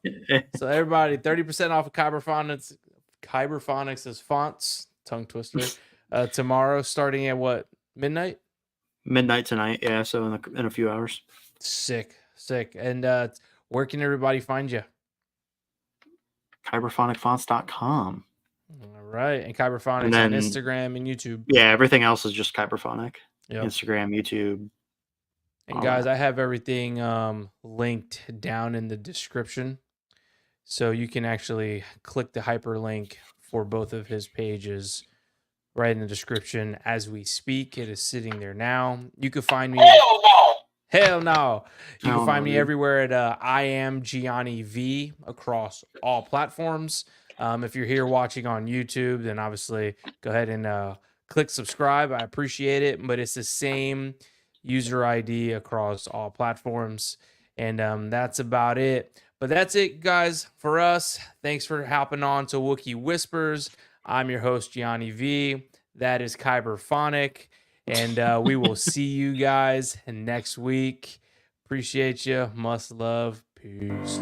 So everybody, 30% off of Kyberphonics. Kyberphonics' fonts, tongue twister. Tomorrow, starting at what, midnight? Midnight tonight. Yeah. So in a few hours. Sick. And where can everybody find you? Kyberphonicfonts.com. All right. And Kyberphonics on Instagram and YouTube. Yeah, everything else is just Kyberphonic. Yep. Instagram, YouTube. And guys, I have everything linked down in the description. So you can actually click the hyperlink for both of his pages right in the description as we speak. It is sitting there now. You can find me. Hell no. You can find me everywhere at I am Gianni V across all platforms. If you're here watching on YouTube, then obviously go ahead and click subscribe. I appreciate it, but it's the same user ID across all platforms. And that's about it. But that's it, guys, for us. Thanks for hopping on to Wookie Whispers. I'm your host, Gianni V. That is Kyberphonic. And we will see you guys next week. Appreciate you. Much love. Peace.